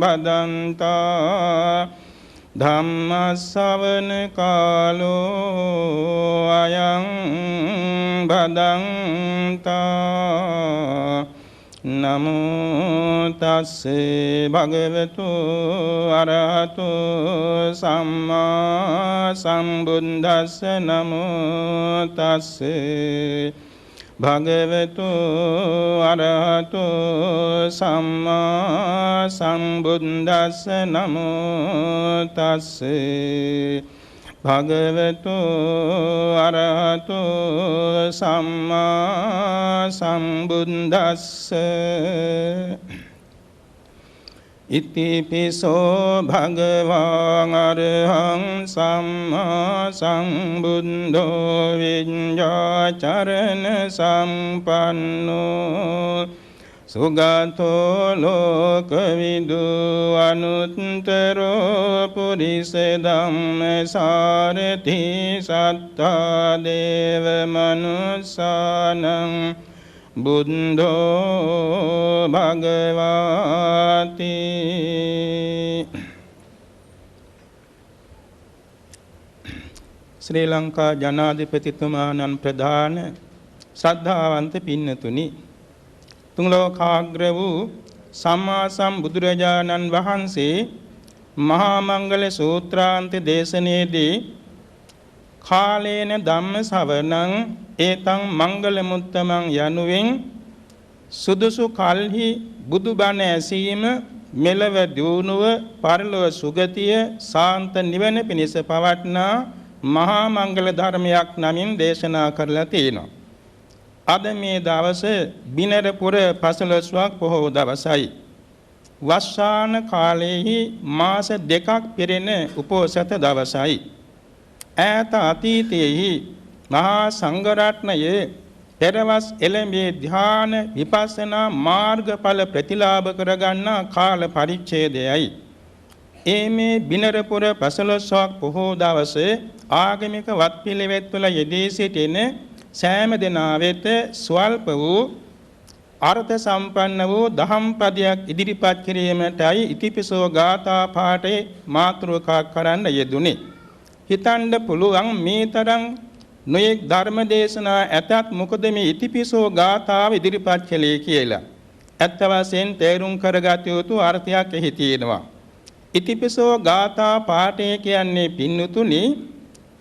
බදන්තා ධම්ම ශ්‍රවණ කාලෝ අයං බදන්තා නමෝ තස්සේ භගවතු අරහතු සම්මා සම්බුද්දස්ස නමෝ තස්සේ භගවතු අරහතු සම්මා සම්බුද්දස්ස නමෝ තස්සේ භගවතු අරහතු සම්මා සම්බුද්දස්ස ඉතිපිසෝ භගවාන් අරහං සම්මා සම්බුද්ධෝ විඤ්ඤාචරණ සම්පන්නෝ සුගතෝ ලෝකවිදු අනුත්තරෝ පුරිස ධම්මසාරති සත්තා දේව මනුස්සානං බුද්ධෝ භගවාති. ශ්‍රී ලංකා ජනාධිපතිතුමාණන් ප්‍රධාන ශ්‍රද්ධාවන්ත පින්නතුනි, තුන් ලෝකාග්‍ර වූ සම්මා සම්බුදුරජාණන් වහන්සේ මහා මංගල සූත්‍රාන්ත දේශනයේදී කාලේන ධම්ම ශ්‍රවණං ඒතං මංගල මුත්තමං යනුවෙන් සුදුසු කල්හි බුදුබණ ඇසීම මෙලව දියුණුව පරලොව සුගතිය සාන්ත නිවන පිණිස පවත්නා මහා මංගල ධර්මයක් නමින් දේශනා කරලා තියෙනවා. අද මේ දවසේ බිනරපුර පසළොස්වක් පොහොව දවසයි. වස්සාන කාලයේහි මාස දෙකක් පිරෙන උපෝසත දවසයි. ඈත අතීතයේහි මහා සංඝරත්නයේ පෙරවස් එළඹේ ධ්‍යාන විපස්සනා මාර්ගඵල ප්‍රතිලාභ කරගන්නා කාල පරිච්ඡේදයයි. මේ බිනරපුර පසළොස්වක් පොහොව දවසේ ආගමික වත්පිළිවෙත්වල යෙදී සිටින සෑම දෙනා වෙත ස්වල්ප වූ අර්ථ සම්පන්න වූ දහම් පදයක් ඉදිරිපත් කිරීමටයි ඉතිපිසෝ ගාථා පාඨේ මාතෘකා කරන්න යෙදුනේ. හිතන්න පුළුවන් මේ තරම් නොයෙක් ධර්ම දේශනා ඇතත් මොකද මේ ඉතිපිසෝ ගාථාව ඉදිරිපත් කළේ කියලා. ඇත්ත වශයෙන් තේරුම් කරගත යුතු අර්ථයක් එහි තියෙනවා. ඉතිපිසෝ ගාථා පාඨය කියන්නේ පින්නතුනි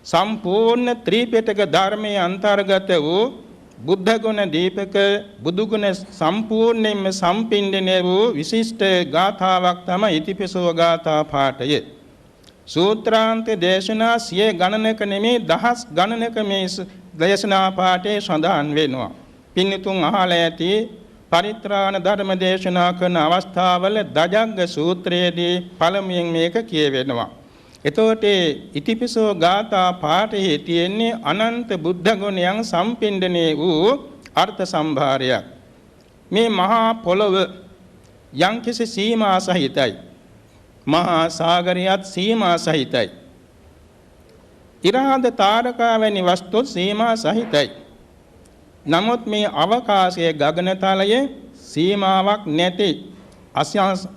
සම්පූර්ණ ත්‍රිපිටක ධර්මයේ අන්තර්ගත වූ බුද්ධ ගුණ දීපක බුදු ගුණ සම්පූර්ණයෙන්ම සම්පින්දනය වූ විශිෂ්ට ගාථාවක් තමයි ඉතිපිසෝ ගාථා පාඨය. සූත්‍රාන්ත දේශනා සිය ගණනක නෙමේ දහස් ගණනක මේ දේශනා පාඨයේ සඳහන් වෙනවා. පින්තුන් අහලා ඇති පරිත්‍රාණ ධර්ම දේශනා කරන අවස්ථාවල දජග්ග සූත්‍රයේදී පළමුවෙන් මේක කියවෙනවා. එතකොට ඉතිපිසෝ ගාථා පාඨයේ තියෙන්නේ අනන්ත බුද්ධ ගුණයන් සම්පින්දනය වූ අර්ථ සම්භාරයක්. මේ මහා පොළොව යම්කිසි සීමා සහිතයි. මහා සාගරයත් සීමා සහිතයි. ඉරහඳ තාරකා වැනි වස්තු සීමා සහිතයි. නමුත් මේ අවකාශයේ ගගනතලයේ සීමාවක් නැති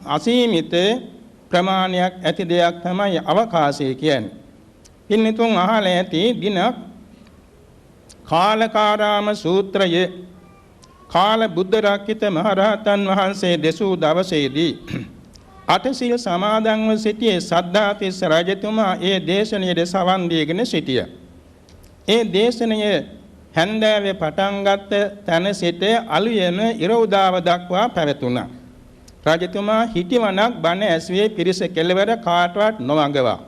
අසීමිත ප්‍රමාණයක් ඇති දෙයක් තමයි අවකාශය කියන්නේ. පින්තුන් අහලා ඇති දිනක් කාලකාරාම සූත්‍රයේ කාල බුද්ධ රක්කිත මහරහතන් වහන්සේ දෙසූ දවසේදී අටසිල් සමාදන්ව සිටියේ සද්ධාතිස්ස රජතුමා ඒ දේශනාවේ සවන් දීගෙන සිටියා. ඒ දේශනය හැන්දෑවේ පටන් ගත්ත තැන සිට අලුයම ඉර උදාව දක්වා පැවතුණා. රජතුමා හිටිවනක් බණ ඇසුවේ පිරිස කෙළවර කාටවත් නොවඟවා.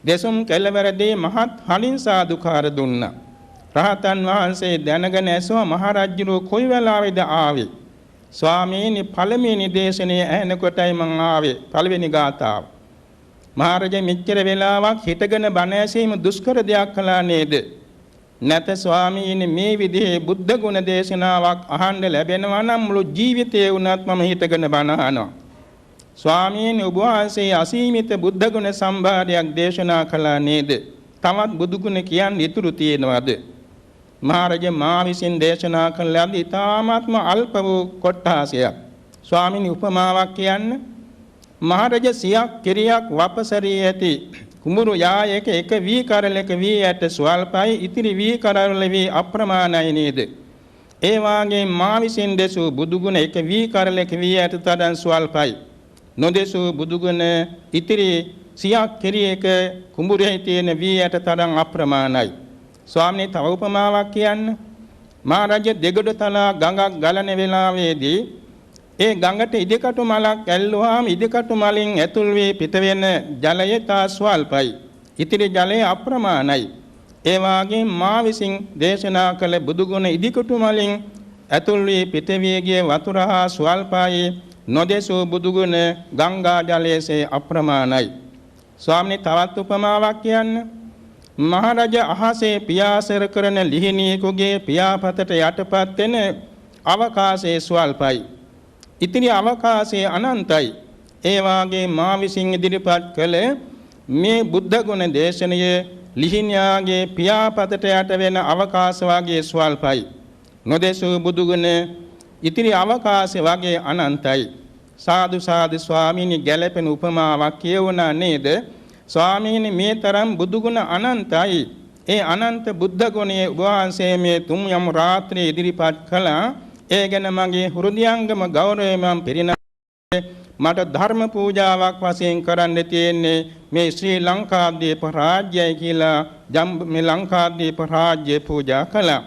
දෙසුම් කෙළවරදී මහත් හලින් සාදුකාර දුන්නා. රහතන් වහන්සේ දැනගෙන ඇසුවා මහරජුරෝ කොයි වෙලාවේද ආවේ? ස්වාමීනි පළමුවෙනි දේශනේ ඇහෙනකොටයි මං ආවේ. පළවෙනි ගාථාව. මහරජා මෙච්චර වෙලාවක් හිටගෙන බණ ඇසීම දුෂ්කර දෙයක් කළා නේද? නැත ස්වාමීනි මේ විදිහේ බුද්ධ ගුණ දේශනාවක් අහන්න ලැබෙනවා නම් මුළු ජීවිතේ වුණත් මම හිටගෙන බණ අහනවා. ස්වාමීනි ඔබ වහන්සේ අසීමිත බුද්ධ ගුණ සම්භාරයක් දේශනා කළා නේද? තවත් බුදු ගුණ කියන්නේ ඉතුරු තියෙනවද? මහරජා මා විසින් දේශනා කළ ලද ඊ타ත්ම අල්ප වූ කොට්ටාසයක්. ස්වාමීනි උපමාවක් කියන්න. මහරජ සියක් කිරියක් වපසරී ඇති කුඹුරු යායක එක වී කරලක වී ඇට ස්වල්පයි ඉතිරි වී කරවල වී අප්‍රමාණයි නේද? ඒ වාගේ මා විසින් දෙසූ බුදුගුණ එක වී කරලක වී ඇට තරම් ස්වල්පයි. නොදෙසූ බුදුගුණ ඉතිරි සියක් කිරියක කුඹුරේ තියෙන වී ඇට තරම් අප්‍රමාණයි. ස්වාමීන් තව උපමාවක් කියන්න. මහරජ දෙගොඩ තලා ගඟක් ගලන වෙලාවේදී ඒ ගඟට ඉදිකටු මලක් ඇල්ලුවාම ඉදිකටු මලින් ඇතුල් වී පිට වෙන ජලය තා ස්වල්පයි. ඉතිරි ජලය අප්‍රමාණයි. ඒ වාගේ මා විසින් දේශනා කළ බුදුගුණ ඉදිකටු මලින් ඇතුල් වී පිට වී ගිය වතුර හා ස්වල්පයි. නොදෙසූ බුදුගුණ ගංගා ජලයේසේ අප්‍රමාණයි. ස්වාමීන් තවත් උපමාවක් කියන්න. මහරජ අහසේ පියාසර කරන ලිහිණියෙකුගේ පියාපතට යටපත් වෙන අවකාශයේ ස්වල්පයි. ඉතිරි අවකාශයේ අනන්තයි. ඒ වාගේ මා විසින් ඉදිරිපත් කළ මේ බුද්ධ ගුණ දේශනයේ ලිහිණියාගේ පියාපතට යට වෙන අවකාශ වාගේ ස්වල්පයි. නොදෙසූ බුදුගුණ ඉතිරි අවකාශය වගේ අනන්තයි. සාදු සාදු ස්වාමීනි ගැළපෙන උපමාවක් කියවුණා නේද? ස්වාමීනි මේ තරම් බුදුගුණ අනන්තයි. ඒ අනන්ත බුද්ධ ගුණයේ වහන්සේ මේ තුන් යම් රාත්‍රියේ ඉදිරිපත් කළා. ඒ ගැන මගේ හෘදයාංගම ගෞරවය මම පිරිනමන්නේ. මට ධර්ම පූජාවක් වශයෙන් කරන්න තියෙන්නේ මේ ශ්‍රී ලංකාද්වීප රාජ්‍යය කියලා මේ ලංකාද්වීප රාජ්‍ය පූජා කළා.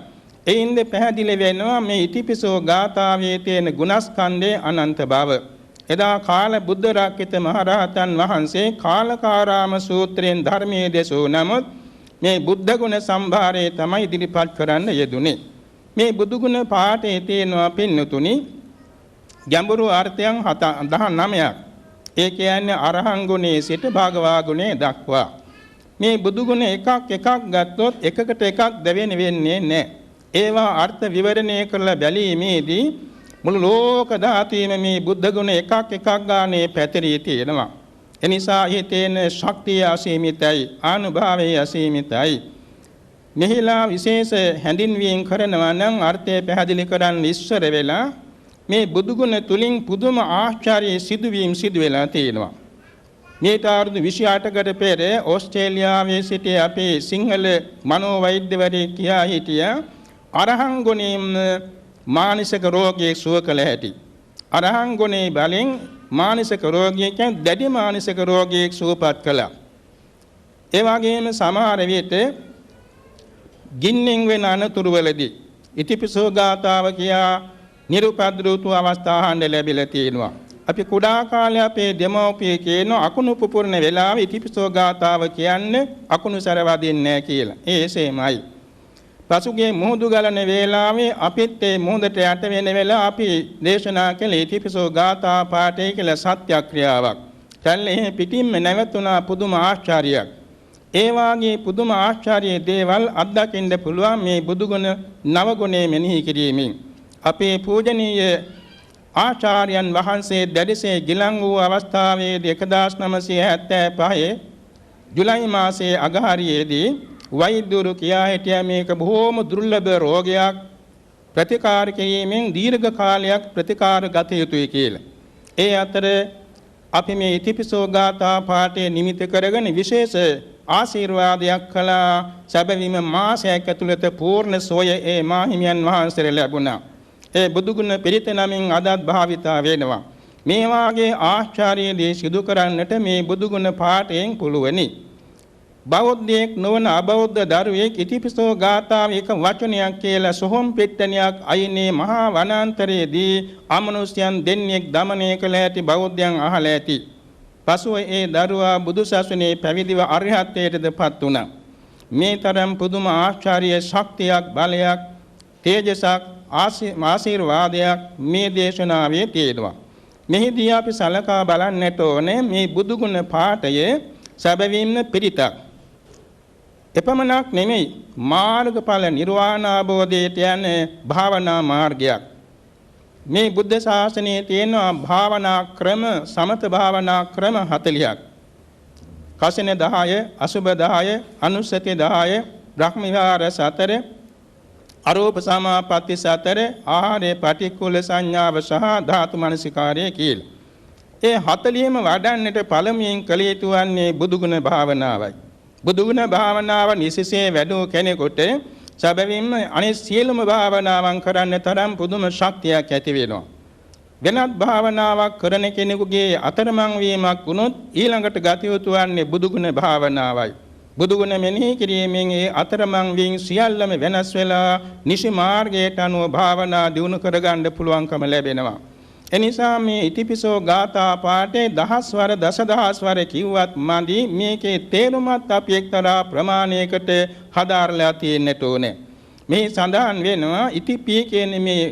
එයින්ද පැහැදිලි වෙනවා මේ ඉතිපිසෝ ගාථාවේ තියෙන ගුණස්කන්ධයේ අනන්ත බව. එදා කාල බුද්ධ රාක්කිත මහරහතන් වහන්සේ කාලකාරාම සූත්‍රයෙන් ධර්මයේ දේශෝ නමුත් මේ බුද්ධ ගුණ සම්භාරය තමයි ඉදිරිපත් කරන්න යෙදුනේ. මේ බුදු ගුණ පාඨයේ තියෙනවා පින්නතුනි ගැඹුරු අර්ථයන් 19ක්. ඒ කියන්නේ අරහං ගුණයේ සිට භාගවා ගුණේ දක්වා. මේ බුදු ගුණ එකක් ගත්තොත් එකකට එකක් දෙවෙනි වෙන්නේ නැහැ. ඒවා අර්ථ විවරණය කරලා බැලීමේදී මුළු ලෝක ධාතුවේම මේ බුද්ධ ගුණ එකක් ගානේ පැතිරී තියෙනවා. එනිසා ඊ තේන ශක්තිය අසීමිතයි, ආනුභාවය අසීමිතයි. මෙහිලා විශේෂ හැඳින්වීම් කරනවා නම් අර්ථය පැහැදිලි කරන්න ඉස්සර වෙලා මේ බුදු ගුණ තුලින් පුදුම ආශ්චර්ය සිදුවීම් සිදු වෙලා තියෙනවා. මේ තාරුදු 28කට පෙර ඕස්ට්‍රේලියාවේ සිටි අපේ සිංහල මනෝවෛද්‍යවරයෙක් කියා හිටියා අරහං ගුණයෙන් මානසික රෝගයේ සුව කළ හැටි. අරහං ගුණේ බලෙන් මානසික රෝගියෙක් දැඩි මානසික රෝගියෙක් සුවපත් කළා. ඒ වගේම සමහර විට ගින්නෙන් වෙන අනතුරුවලදී ඉතිපිසෝ ගාථාව කියා නිරුපද්‍රවතු අවස්ථාහඬ ලැබිලා තියෙනවා. අපි කුඩා කාලේ අපේ දෙමව්පිය කියන අකුණු පුපුරන වෙලාවේ ඉතිපිසෝ ගාථාව කියන්නේ අකුණු සැර වදින්නේ නැහැ කියලා. ඒසෙමයි. පසුගිය මුහුදු ගලන වේලාවේ අපිත් ඒ මුහුදට යට වෙන වෙලාව අපි දේශනා කළේ ඉතිපිසෝ ගාථා පාඨය කියලා සත්‍යක්‍රියාවක්. කල්ලේ පිටින්ම නැවතුණා පුදුම ආශ්චර්යයක්. ඒ වාගේ පුදුම ආශ්චර්ය දේවල් අත්දකින්න පුළුවන් මේ බුදුගුණ නවගුණේ මෙනෙහි කිරීමෙන්. අපේ පූජනීය ආචාර්යයන් වහන්සේ දැඩිසේ ගිලන් වූ අවස්ථාවේදී 1975 ජුලයි මාසයේ අගහරියේදී වෛද්‍යවරු කියා හිටියා මේක බොහෝම දුර්ලභ රෝගයක්, ප්‍රතිකාර කිරීමෙන් දීර්ඝ කාලයක් ප්‍රතිකාර ගත යුතුයි කියලා. ඒ අතර අපි මේ ඉතිපිසෝ ගාථා පාඨය නිමිති කරගෙන විශේෂ ආශිර්වාදයක් කළා. සැබවින්ම මාසයක් ඇතුළත පූර්ණ සෝය ඒ මාහිමියන් වහන්සේට ලැබුණා. ඒ බුදුගුණ පිරිත නමින් අදත් භාවිතා වෙනවා. මේ වාගේ ආශ්චර්ය දේ සිදු කරන්නට මේ බුදුගුණ පාඨයෙන් පුළුවනි. බෞද්ධයෙක් නොවන අබෞද්ධ දරුවෙක් ඉතිපිසෝ ගාථාව එක වචනයක් කියලා සොහොන් පෙට්ටනියක් අයිනේ මහා වනාන්තරයේදී අමනුෂ්‍යයන් දෙන්නෙක් দমনය කළ ඇති බෞද්ධයන් අහලා ඇති. පසුව ඒ දරුවා බුදු සසුනේ පැවිදිව අරිහත්ත්වයටදපත් වුණා. මේ තරම් පුදුම ආශ්චර්ය ශක්තියක්, බලයක්, තේජසක්, ආශිර්වාදයක් මේ දේශනාවේ තියෙනවා. මෙහිදී අපි සලකා බලන්නට ඕනේ මේ බුදුගුණ පාඨයේ සැබවින්ම පිරිතක්. එපමණක් නෙමෙයි මාර්ගඵල නිර්වාණ අවබෝධයට යන භාවනා මාර්ගයක්. මේ බුද්ධ ශාසනයේ තියෙන භාවනා ක්‍රම, සමත භාවනා ක්‍රම 40ක්. කසින 10, අසුබ 10, අනුස්සති 10, බ්‍රහ්ම විහාර 4, අරූප සමාපatti 4, ආහාරේ පටික්කුල සංඥාව සහ ධාතු මනසිකාරය කියලා. ඒ 40ම වඩන්නට පළමුවෙන් කළ යුතු වන්නේ බුදුගුණ භාවනාවයි. බුදුගුණ භාවනාව නිසිසේ වැඩෝ කෙනෙකුට සැබවින්ම අනිත් සියලුම භාවනාවන් කරන්න තරම් පුදුම ශක්තියක් ඇති වෙනවා. වෙනත් භාවනාවක් කරන කෙනෙකුගේ අතරමං වීමක් වුණොත් ඊළඟට ගත යුතු වන්නේ බුදුගුණ භාවනාවයි. බුදුගුණ මෙනෙහි කිරීමෙන් ඒ අතරමං වීම සියල්ලම වෙනස් වෙලා නිසි මාර්ගයට අනුව භාවනා දියුණු කරගන්න පුළුවන්කම ලැබෙනවා. එනිසා මේ ඉතිපිසෝ ගාථා පාඨේ දහස්වර දසදහස්වර කිව්වත් මදි. මේකේ තේරුමත් අපි එක්තරා ප්‍රමාණයකට හදාarලා තියෙන්නට ඕනේ. මේ සඳහන් වෙනවා ඉතිපී කියන්නේ මේ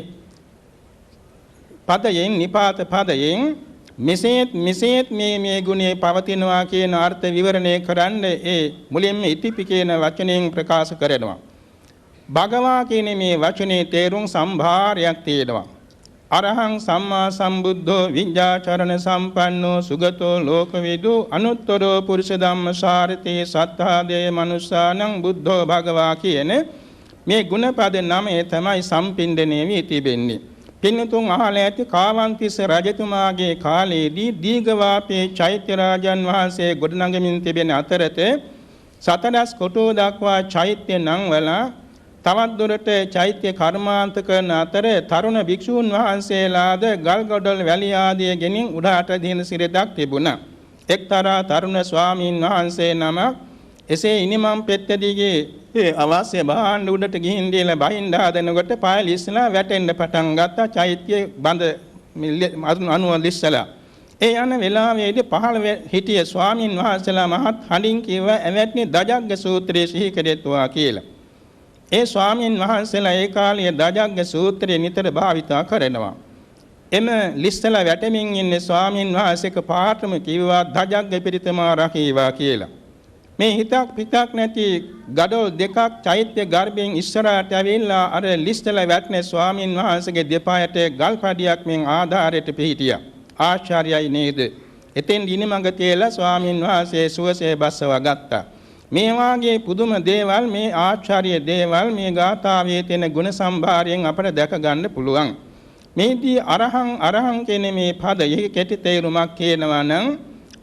පදයෙන් නිපාත පදයෙන් මෙසේත් මේ ගුණේ පවතිනවා කියන අර්ථ විවරණය කරන්න ඒ මුලින්ම ඉතිපි කියන වචනයෙන් ප්‍රකාශ කරනවා. භගවා කියන මේ වචනේ තේරුම් සම්භාරයක් තියෙනවා. අරහං සම්මා සම්බුද්ධෝ විඤ්ඤාචරණ සම්පන්නෝ සුගතෝ ලෝකවිදු අනුත්තරෝ පුරුෂ ධම්මසාරතේ සත්තාදේ මනුස්සානං බුද්ධෝ භගවා කියන මේ ගුණපද නමේ තමයි සම්පින්දණය වී තිබෙන්නේ. පින්නතුන් අහලා ඇති කාවන්තිස්ස රජතුමාගේ කාලයේදී දීඝවාපේ චෛත්‍ය රාජන් වහන්සේ ගොඩනගමින් තිබෙන අතරතේ සතරස් කොටුව දක්වා චෛත්‍ය නම් වල තවත් දුරට චෛත්‍ය කර්මාන්ත කරන අතර තරුණ භික්ෂූන් වහන්සේලාද ගල්ගොඩොල් වැලි ආදී ගෙනින් උඩට දින සිරදක් තිබුණා. එක්තරා තරුණ ස්වාමීන් වහන්සේ නමක් එසේ ඉනිමම් පෙත්තදිගේ අවශ්‍ය භාණ්ඩ උඩට ගිහින් දීලා බහින්න හදනකොට පාය ලිස්සලා වැටෙන්න පටන් ගත්තා. චෛත්‍ය බඳ අනුව ලිස්සලා ඒ යන වෙලාවේදී පහළ හිටිය ස්වාමීන් වහන්සේලා මහත් හඬින් කිව්වා එවැනි දජග්ග සූත්‍රයේ සිහි කෙරෙත්වා කියලා. ඒ ස්වාමීන් වහන්සේලා ඒ කාලයේ දජග්ග සූත්‍රය නිතර භාවිතා කරනවා. එම ලිස්සලා වැටෙමින් ඉන්නේ ස්වාමීන් වහන්සේක පාඨම කිව්වා දජග්ග පිරිතමා රකීවා කියලා. මේ හිතක් පිටක් නැති ගඩොල් දෙකක් චෛත්‍ය ගර්භයෙන් ඉස්සරහට ඇවිල්ලා අර ලිස්සලා වැටෙන ස්වාමීන් වහන්සේගේ දෙපායට ගල් කඩියක් මෙන් ආධාරයට පිහිටියා. ආශ්චර්යයි නේද? එතෙන් දිනමඟ තියලා ස්වාමීන් වහන්සේ සුවසේ බස්සවා ගත්තා. මේ වාගේ පුදුම දේවල් මේ ආචාර්ය දේවල් මේ ගාථාවේ තියෙන ගුණ සම්භාරයෙන් අපට දැක ගන්න පුළුවන්. මේදී අරහං කියන මේ පදයේ කෙටි තේරුමක් කියනවා නම්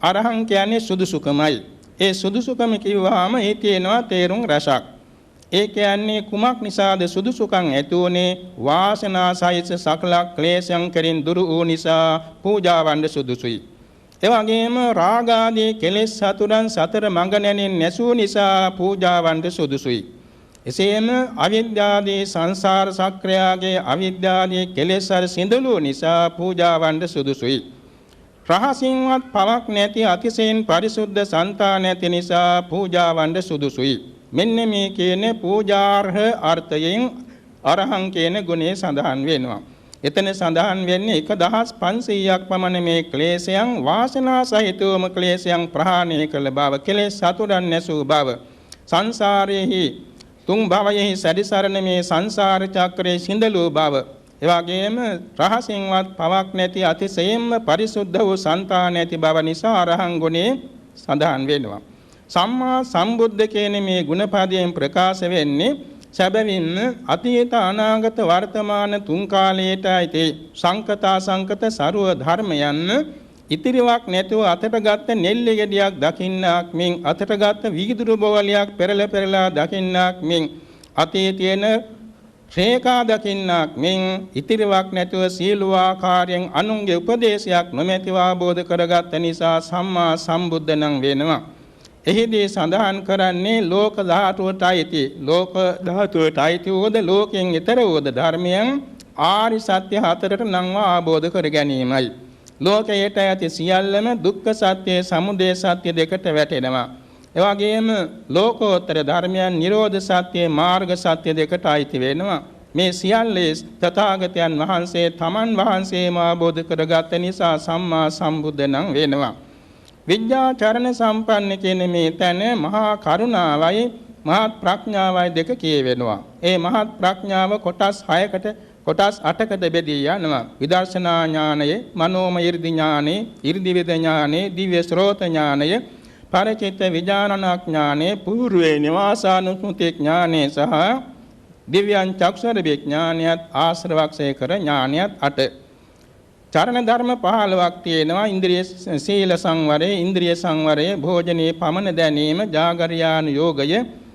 අරහං කියන්නේ සුදුසුකමයි. ඒ සුදුසුකම කිව්වහම ඒ තියෙනවා තේරුම් රසක්. ඒ කියන්නේ කුමක් නිසාද සුදුසුකම් ඇති වුනේ? වාසනාසයිස සකල ක්ලේශයන් කෙරින් දුරු වූ නිසා පූජාවන්ද සුදුසුයි. එවැගේම රාගාදී කෙලෙස් සතුරන් සතර මඟ නැනින් නැසූ නිසා පූජාවන්ට සුදුසුයි. එසේම අවිද්‍යාදී සංසාර සක්‍රයාගේ අවිද්‍යාදී කෙලෙස් අර සිඳලු නිසා පූජාවන්ට සුදුසුයි. රහසින්වත් පවක් නැති අතිශයින් පරිසුද්ධ సంతාන නැති නිසා පූජාවන්ට සුදුසුයි. මෙන්න මේ කියන්නේ පූජාර්හ අර්ථයෙන් අරහං කියන ගුණය සඳහන් වෙනවා. එතන සඳහන් වෙන්නේ 1500ක් පමණ මේ ක්ලේශයන් වාසනා සහිතවම ක්ලේශයන් ප්‍රහාණය කළ බව, කෙලෙස් සතුරන් නැසූ බව, සංසාරයේහි තුන් භවයෙහි සැරිසරන මේ සංසාර චක්‍රයේ සිඳලූ බව, එවාගෙම රහසින්වත් පවක් නැති අතිශයින්ම පරිසුද්ධ වූ సంతාන ඇති බව නිසා අරහං ගුණේ සඳහන් වෙනවා. සම්මා සම්බුද්ධ කියන මේ ගුණපදයෙන් ප්‍රකාශ වෙන්නේ සැබවින්ම අතීත අනාගත වර්තමාන තුන් කාලයට ඇති සංකත සරුව ධර්මයන් ඉතිරිවක් නැතුව අතට ගත්ත නෙල්ලි ගෙඩියක් දකින්නක් මෙන් අතට ගත්ත වීදුරු බෝලයක් පෙරලා දකින්නක් මෙන් අතීතයේන ශ්‍රේකා දකින්නක් මෙන් ඉතිරිවක් නැතුව සීල ආකාරයෙන් අනුන්ගේ උපදේශයක් නොමැතිව ආબોධ කරගත් නිසා සම්මා සම්බුද්ධ නම් වෙනවා. එහිදී සඳහන් කරන්නේ ලෝක ධාතුවට අයිති ලෝක ධාතුවට අයිති වූද ලෝකයෙන් ඈතර වූද ධර්මයන් ආරි සත්‍ය හතරට නම්ව ආબોධ කර ගැනීමයි. ලෝකයට ඇති සියල්ලම දුක්ඛ සත්‍ය, සමුදය සත්‍ය දෙකට වැටෙනවා. එවැගේම ලෝකෝත්තර ධර්මයන් නිරෝධ සත්‍ය, මාර්ග සත්‍ය දෙකට අයිති වෙනවා. මේ සියල්ලේ තථාගතයන් වහන්සේ තමන් වහන්සේම ආબોධ කරගත් නිසා සම්මා සම්බුද්ධ නම් වෙනවා. විද්‍යාචරණ සම්පන්න කියන මේ තැන මහා කරුණාවයි මහත් ප්‍රඥාවයි දෙක කියවෙනවා. ඒ මහත් ප්‍රඥාව කොටස් 8කට බෙදී යනවා. විදර්ශනා ඥානය, මනෝමය 이르දි ඥානය, 이르දි වේද ඥානය, දිව්‍ය ශ්‍රෝත ඥානය, පරිචිත්ත විඥානන ඥානය, පූර්වේ නිවාසානුස්මෘති ඥානය සහ දිව්‍යං චක්ෂර විඥානයත් ආශ්‍රවක්ෂය කර ඥානයත් 8. චරණ ධර්ම 15ක් තියෙනවා. ඉන්ද්‍රිය සීල සංවරය, ඉන්ද්‍රිය සංවරය, භෝජනයේ පමන දැනීම, ජාගරියාන යෝගය,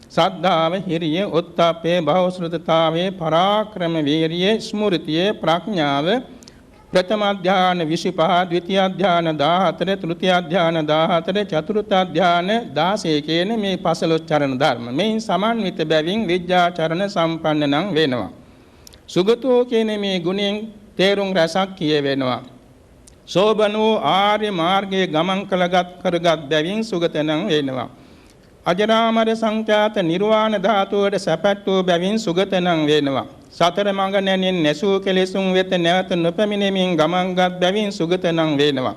සද්ධාව, හිරිය, ඔත්තප්පේ, බහුශ්‍රතතාවේ, පරාක්‍රම, වීරිය, ස්මෘතිය, ප්‍රඥාව, ප්‍රථම ධාන 25, ද්විතිය ධාන 14, තෘතිය ධාන 14, චතුර්ථ ධාන 16 කියන මේ 15 චරණ ධර්ම. මේන් සමන්විත බැවින් විද්‍යාචරණ සම්පන්න නම් වෙනවා. සුගතෝ කියන මේ ගුණෙන් තේරුම් රසක් කියවෙනවා. සෝබනෝ ආර්ය මාර්ගයේ ගමන් කරගත් බැවින් සුගත නම් වෙනවා. අජරාමර සංඛ්‍යාත නිර්වාණ ධාතුවට සැපත් වූ බැවින් සුගත නම් වෙනවා. සතර මඟ නැණින් නැසූ කෙලෙසුන් වෙත නැවත නොපැමිණෙමින් ගමන්ගත් බැවින් සුගත නම් වෙනවා.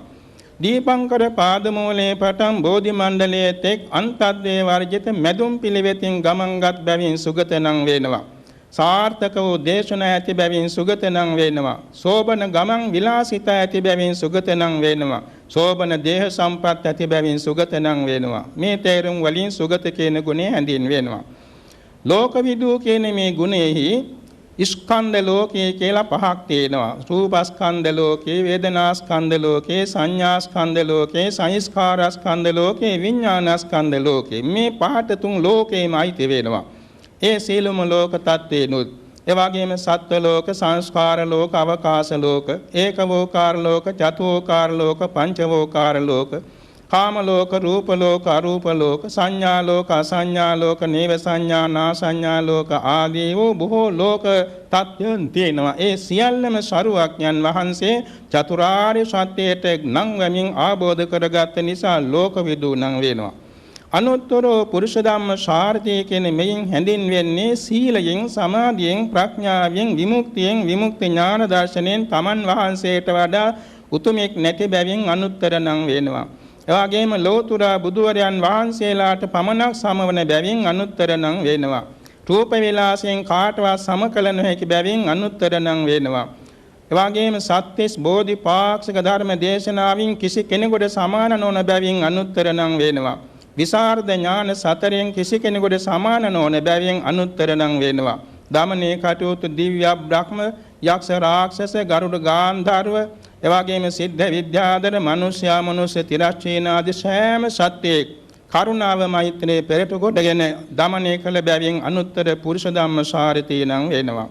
දීපංකර පාදමූලයේ පටන් බෝධි මණ්ඩලයේ තෙක් අන්තද්දේ වර්ජිත මැදුම් පිළිවෙතින් ගමන්ගත් බැවින් සුගත නම් වෙනවා. සාර්ථක වූ දේශනා ඇති බැවින් සුගත නම් වෙනවා. සෝබන ගමන් විලාසිත ඇති බැවින් සුගත නම් වෙනවා. සෝබන දේහ සම්පත් ඇති බැවින් සුගත නම් වෙනවා. මේ තේරුම් වලින් සුගත කියන ගුණය හැඳින්වෙනවා. ලෝකවිදූ කියන මේ ගුණෙහි ස්කන්ධ ලෝකයේ කියලා පහක් තියෙනවා. රූපස්කන්ධ ලෝකේ, වේදනාස්කන්ධ ලෝකේ, සංඥාස්කන්ධ ලෝකේ, සංස්කාරස්කන්ධ ලෝකේ, විඥානස්කන්ධ ලෝකේ. මේ පහට තුන් ලෝකේම අයිති වෙනවා. ඒ සීලම ලෝක තත්ත්වේනුත් එවාගේම සත්ව ලෝක, සංස්කාර ලෝක, අවකාශ ලෝක, ඒකවෝකාර ලෝක, චතුෝකාර ලෝක, පංචවෝකාර ලෝක, කාම ලෝක, රූප ලෝක, අරූප ලෝක, සංඥා ලෝක, අසංඥා ලෝක, නේව සංඥා, නා සංඥා ලෝක ආදී වූ බොහෝ ලෝක තත්ත්වයන් තියෙනවා. ඒ සියල්ලම සරුවඥන් වහන්සේ චතුරාර්ය සත්‍යයට නම් වමින් ආબોධ කරගත් නිසා ලෝකවිදූ නම් වෙනවා. අනුත්තරෝ පුරුෂ ධම්ම සාර්ථය කියන මෙයින් හැඳින්වෙන්නේ සීලයෙන්, සමාධියෙන්, ප්‍රඥාවෙන්, විමුක්තියෙන්, විමුක්ති ඥාන දර්ශනයෙන් තමන් වහන්සේට වඩා උතුමෙක් නැති බැවින් අනුත්තර නම් වෙනවා. එවාගේම ලෝතුරා බුදුවරයන් වහන්සේලාට පමණක් සමවන බැවින් අනුත්තර නම් වෙනවා. රූප විලාසයෙන් කාටවත් සම කළ නොහැකි බැවින් අනුත්තර නම් වෙනවා. එවාගේම සත්‍තිස් බෝධිපාක්ෂික ධර්ම දේශනාවින් කිසි කෙනෙකුට සමාන නොවන බැවින් අනුත්තර නම් වෙනවා. විසරද ඥාන සතරෙන් කිසි කෙනෙකුට සමාන නොවන බැවින් අනුත්තර නම් වෙනවා. දමනේ කටයුතු දිව්‍ය බ්‍රහ්ම, යක්ෂ රාක්ෂස, ගරුඩ ගාන්ධර්ව, එවාගේම සිද්ධ විද්‍යාදර, මනුෂ්‍යයා, මනුෂ්‍ය තිරච්චීන ආදී සෑම සත්‍යයක් කරුණාව මෛත්‍රියේ පෙරට කොටගෙන දමනය කළ බැවින් අනුත්තර පුරුෂ ධම්ම සාරථී නම් වෙනවා.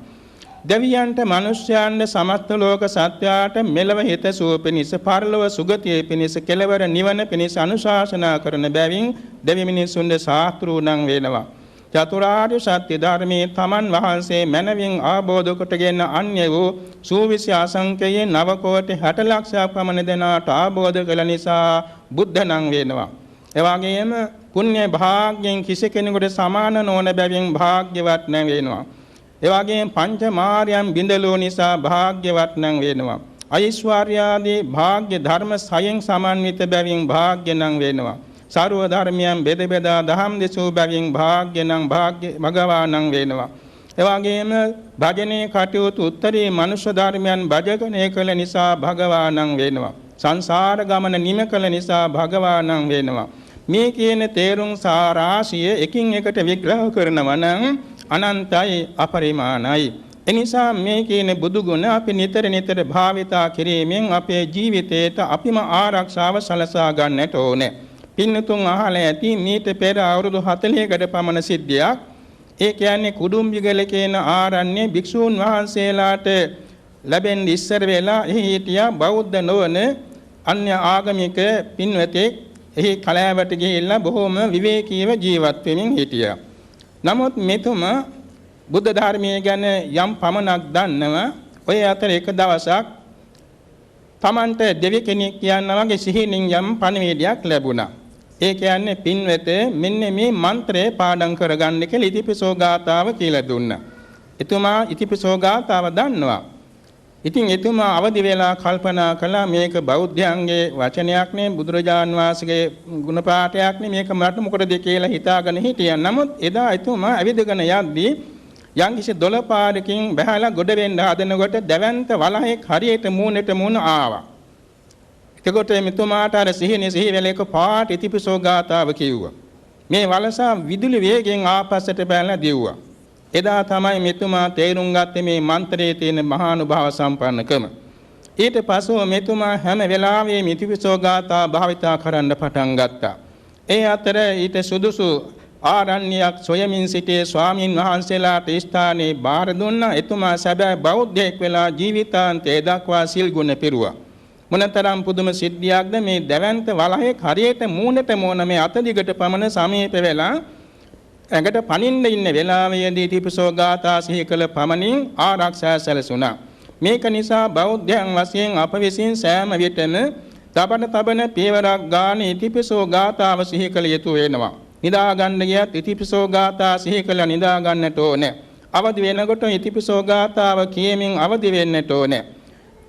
දෙවියන්ට, මනුෂ්‍යයන්ට, සමස්ත ලෝක සත්‍යයට මෙලව හිතසුව පිණිස, පරලොව සුගතිය පිණිස, කෙලවර නිවන පිණිස අනුශාසනා කරන බැවින් දෙවි මිනිසුන්ගේ ශාස්ත්‍රූ නම් වෙනවා. චතුරාර්ය සත්‍ය ධර්මයේ තමන් වහන්සේ මනවින් ආબોධ කොටගෙන අන්‍ය වූ සූවිසි අසංකේය 9 කෝටි 60 ලක්ෂයක් පමණ දෙනාට ආબોධ කළ නිසා බුද්ධ නම් වෙනවා. එවාගෙම පුණ්‍ය භාග්‍යයෙන් කිසි කෙනෙකුට සමාන නොවන බැවින් භාග්‍යවත් නම් වෙනවා. එවාගෙම පංච මාර්යම් බිඳලෝ නිසා භාග්‍යවත් නම් වෙනවා. ඓශ්වර්යාදී භාග්‍ය ධර්ම සයෙන් සමන්විත බැවින් භාග්‍ය නම් වෙනවා. සර්ව ධර්මයන් බෙද බෙදා දහම් දෙසූ බැවින් භාග්‍ය නම් භාග්‍ය භගවා නම් වෙනවා. එවාගෙම භජනේ කටයුතු උත්තරී මනුෂ්‍ය ධර්මයන් භජනය කළ නිසා භගවා නම් වෙනවා. සංසාර ගමන නිම කළ නිසා භගවා නම් වෙනවා. මේ කියන තේරුම් සාරාශිය එකින් එකට විග්‍රහ කරනවා නම් අනන්තයි, අපරිමාණයි. එනිසා මේ කියන බුදු ගුණ අපි නිතර නිතර භාවිතා කිරීමෙන් අපේ ජීවිතයට අපිම ආරක්ෂාව සලසා ගන්නට ඕනේ. පින්නතුන් අහලා ඇති මීට පෙර අවුරුදු 40කට පමණ සිද්ධියක්. ඒ කියන්නේ කුඩුම්බිගල කියන ආරණ්‍ය භික්ෂූන් වහන්සේලාට ලැබෙන ඉස්සර වෙලා එහි හිටියා බෞද්ධ නොවන අන්‍ය ආගමික පින්වතෙක්. එහි කලාවට ගිහිල්ලා බොහෝම විවේකීව ජීවත් වෙමින් හිටියා. නමුත් මෙතුමා බුද්ධ ධර්මයේ ගැන යම් පමණක් දන්නවා. ඔය අතර එක දවසක් තමන්ට දෙවි කෙනෙක් කියනවා වගේ සිහිනින් යම් පණිවිඩයක් ලැබුණා. ඒ කියන්නේ පින්වත මෙන්න මේ මන්ත්‍රය පාඩම් කරගන්න කියලා ඉතිපිසෝ ගාථාව කියලා දුන්නා. එතුමා ඉතිපිසෝ ගාථාව දන්නවා. ඉතින් එතුමා අවදි වෙලා කල්පනා කළා මේක බෞද්ධයන්ගේ වචනයක් නේ, බුදුරජාන් වහන්සේගේ ගුණ පාඨයක් නේ, මේක මට මොකටද කියලා හිතාගෙන හිටියා. නමුත් එදා එතුමා ඇවිදගෙන යද්දී යම්කිසි දොළපාරකින් බහැලා ගොඩ වෙන්න හදනකොට දැවැන්ත වලහෙක් හරියට මූණට මූණ ආවා. එතකොට මෙතුමාට අර සිහි වෙලේක පාට ඉතිපිසෝ ගාථාව කිව්වා. මේ වලසා විදුලි වේගෙන් ආපස්සට බැලලා දිව්වා. එදා තමයි මෙතුමා තේරුම් ගත්තේ මේ මන්ත්‍රයේ තියෙන මහානුභාව සම්පන්නකම. ඊට පසුව මෙතුමා හැම වෙලාවෙම ඉතිපිසෝ ගාථා භාවිතා කරන්න පටන් ගත්තා. ඒ අතර ඊට සුදුසු ආරණ්‍යයක් සොයමින් සිටේ ස්වාමින් වහන්සේලාට ස්ථානයේ බාර දුන්නා. එතුමා සැබෑ බෞද්ධයෙක් වෙලා ජීවිතාන්තය දක්වා සිල් ගුණ පිරුවා. මොනතරම් පුදුම සිද්ධියක්ද මේ දැවැන්ත වලහේ හරියට මූණට මූණ මේ අත දිගට පමණ සමීප වෙලා ඇඟට පනින්න ඉන්න වෙලාවේදී ඉතිපිසෝ ගාථා සිහි කළ පමණින් ආරක්ෂා සැලසුණා. මේක නිසා බෞද්ධයන් වශයෙන් අප විසින් සෑම විටම තබන පියවරක් ගානේ ඉතිපිසෝ ගාථාව සිහි කළ යුතු වෙනවා. නිදා ගන්න ගියත් ඉතිපිසෝ ගාථා සිහි කළ නිදා ගන්නට ඕනේ. අවදි වෙනකොට ඉතිපිසෝ ගාථාව කියමින් අවදි වෙන්නට ඕනේ.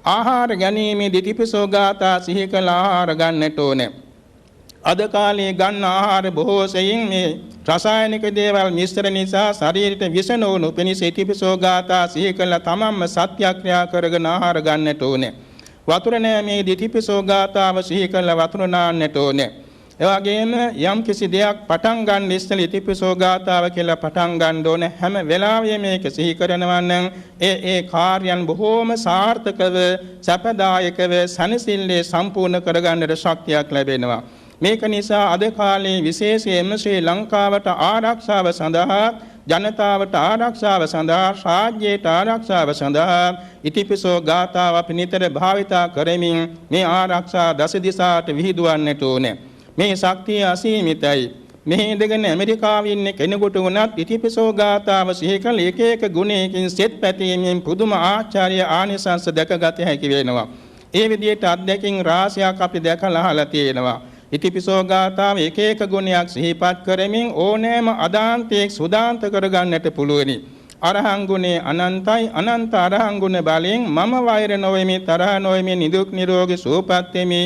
ආහාර ගැනීමේදී ඉතිපිසෝ ගාථා සිහි කළ ආහාර ගන්නට ඕනේ. අද කාලේ ගන්න ආහාර බොහෝ සෙයින් මේ රසායනික දේවල් මිශ්‍ර නිසා ශරීරයට විෂ නොවනු පිණිස ඉතිපිසෝ ගාථා සිහි කළ තමන්ම සත්‍යක්‍රියා කරගෙන ආහාර ගන්නට ඕනේ. වතුර නෑමේ ඉතිපිසෝ ගාථාව සිහි කළ වතුර නාන්නට ඕනේ. එවැගේම යම් කිසි දෙයක් පටන් ගන්න ඉස්සෙල්ලා ඉතිපිසෝ ගාථාව කියලා පටන් ගන්න ඕනේ. හැම වෙලාවෙම මේක සිහි කරනවා නම් ඒ කාර්යයන් බොහෝම සාර්ථකව සපදායකව සනසිල්ලේ සම්පූර්ණ කරගන්නට ශක්තියක් ලැබෙනවා. මේක නිසා අද කාලේ විශේෂයෙන්ම ශ්‍රී ලංකාවට ආරක්ෂාව සඳහා ජනතාවට ආරක්ෂාව සඳහා රාජ්‍යයට ආරක්ෂාව සඳහා ඉතිපිසෝ ගාථාව අපි නිතර භාවිතා කරමින් මේ ආරක්ෂා දස දිසාට විහිදුවන්නට ඕනේ. මේ ශක්තිය අසීමිතයි. මේ ඉඳගෙන ඇමරිකාවේ ඉන්න කෙනෙකුට වුණත් ඉතිපිසෝ ගාථාව සිහි කළ එක එක ගුණයකින් සෙත් පැතීමෙන් පුදුම ආචාර්ය ආනිසංස දැකගත හැකි වෙනවා. ඒ විදිහට අත්දැකීම් රාශියක් අපි දැකලා අහලා තියෙනවා. ඉතිපිසෝ ගාථාව එක එක ගුණයක් සිහිපත් කරමින් ඕනෑම අදාන්තයක් සුදාන්ත කරගන්නට පුළුවනි. අරහං ගුණේ අනන්තයි. අනන්ත අරහං ගුණ බලයෙන් මම වෛර නොවෙමි, තරහ නොවෙමි, නිදුක් නිරෝගී සුවපත් වෙමි.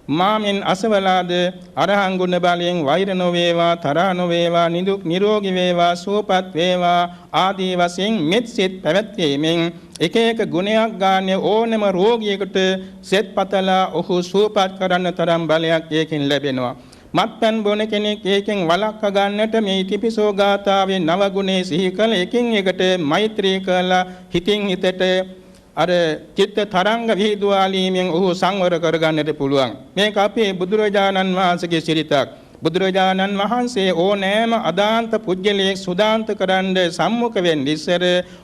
මාමින් අසවලාද අරහං ගුණ බලයෙන් වෛර නොවේවා, තරහ නොවේවා, නිදුක් නිරෝගී වේවා, සුවපත් වේවා ආදී වශයෙන් මෙත් සිත් පැවැත්වීමෙන් එක එක ගුණයක් ගන්න ඕනම රෝගියෙකුට සෙත් පතලා ඔහු සුවපත් කරන්න තරම් බලයක් ඒකෙන් ලැබෙනවා. මත්පැන් බොන කෙනෙක් ඒකෙන් වළක්වා ගන්නට මේ ඉතිපිසෝ ගාථාවේ නව ගුණේ සිහි කළ එකින් එකට මෛත්‍රී කළා හිතින් හිතට අර චිත්ත තරංග විහිදුවාලීමෙන් ඔහු සංවර කරගන්නට පුළුවන්. මේක අපේ බුදුරජාණන් වහන්සේගේ සිරිතක්. බුදුරජාණන් වහන්සේ ඕනෑම අදාන්ත පුජ්‍යලයක් සුදාන්ත කරන්න සම්මුඛ වෙන්න ඉස්සර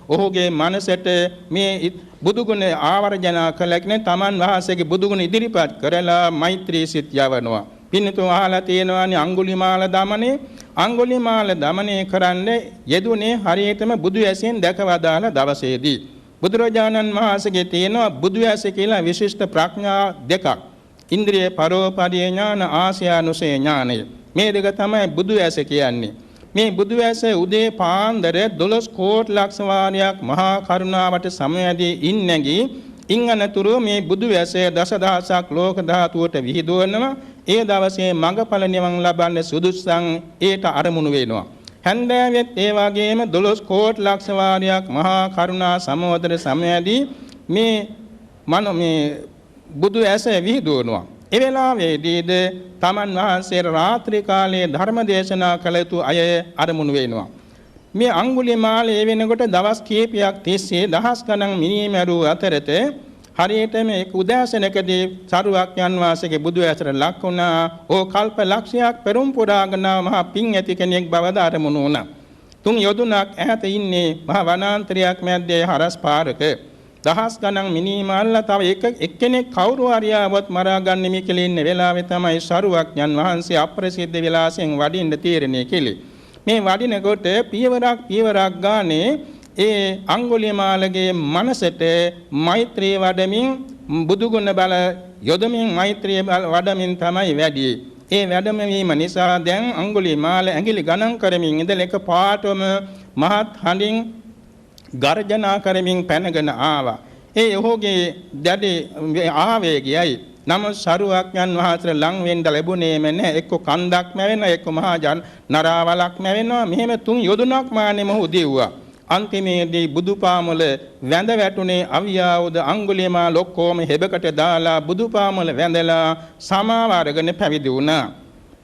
ඔහුගේ මනසට මේ බුදුගුණ ආවර්ජනා කළකනේ තමන් වහන්සේගේ බුදුගුණ ඉදිරිපත් කරලා මෛත්‍රී සිත් යවනවා. පින්නතුන් අහලා තියෙනවානේ අඟුලිමාල දමනේ. අඟුලිමාල දමනේ කරන්න යෙදුනේ හරියටම බුදු ඇසෙන් දැකවදාන දවසේදී. බුදුරජාණන් වහන්සේගේ තියෙනවා බුදු ඇස කියලා විශිෂ්ට ප්‍රඥා දෙකක්. ඉන්ද්‍රිය පරෝපරිය ඥාන, ආශ්‍යානුසය ඥානය. මේ දෙක තමයි බුදු ඇස කියන්නේ. මේ බුදු ඇස උදේ පාන්දර 12 කෝටි ලක්ෂ වාරයක් මහා කරුණාවට සමවැදී ඉන්නේගී ඉංගනතුරු මේ බුදු ඇස දසදහසක් ලෝක ධාතුවට විහිදුවනවා. ඒ දවසේ මඟඵල නිවන් ලබන්න සුදුසුසන් ඒට අරමුණු වෙනවා. හැන්දෑවෙත් ඒ වගේම 12 කෝටි ලක්ෂ වාරයක් මහා කරුණා සමෝදර සමවැදී මේ බුදු ඇස විහිදුවනවා. ඒ වෙලාවේදීද තමන් වහන්සේ රාත්‍රී කාලයේ ධර්ම දේශනා කළ යුතු අය අරමුණු වෙනවා. මේ අඟුලිමාල ඒ වෙනකොට දවස් කීපයක් තිස්සේ දහස් ගණන් මිනිමරු අතරත හරියට මේ උදෑසනකදී සරුවක්යන් වාසයේ බුදු ඇසට ලක් වුණා. ඕ කල්ප ලක්ෂයක් පෙරම් පුරාගෙන මහා පිං ඇති කෙනෙක් බවද අරමුණු වුණා. තුන් යොදුනක් ඈත ඉන්නේ මහා වනාන්තරයක් මැද්දේ හරස් පාරක. දහස් ගණන් මිනිමාල්ලා තව එක්කෙනෙක් කවුරු හරි ආවොත් මරා ගන්න මේ කියලා ඉන්න වෙලාවේ තමයි සරුවක්යන් වහන්සේ අප්‍රසිද්ධ විලාසයෙන් වඩින්න තීරණය කෙළේ. මේ වඩිනකොට පියවරක් ගානේ ඒ අඟුලිමාලගේ මනසට මෛත්‍රී වඩමින් බුදුගුණ බල යොදමින් මෛත්‍රී වඩමින් තමයි වැඩි. ඒ වැඩමවීම නිසා දැන් අඟුලිමාල ඇඟිලි ගණන් කරමින් ඉඳලා එක පාටම මහත් හඬින් ගර්ජනා කරමින් පැනගෙන ආවා. ඒ ඔහුගේ දැඩි ආවේගයයි නම සරුවක්යන් වහන්සේ ලං වෙන්න ලැබුණේම නැහැ. එක්ක කන්දක් මැවෙනවා, එක්ක මහා නරාවලක් මැවෙනවා. මෙහෙම තුන් යොදුනක් මානෙම ඔහු දෙව්වා. අන්තිමේදී බුදුපාමුල වැඳ වැටුනේ අවියාවුද අඟුලිමාල ඔක්කොම හෙබකට දාලා බුදුපාමුල වැඳලා සමාව අරගෙන පැවිදි වුණා.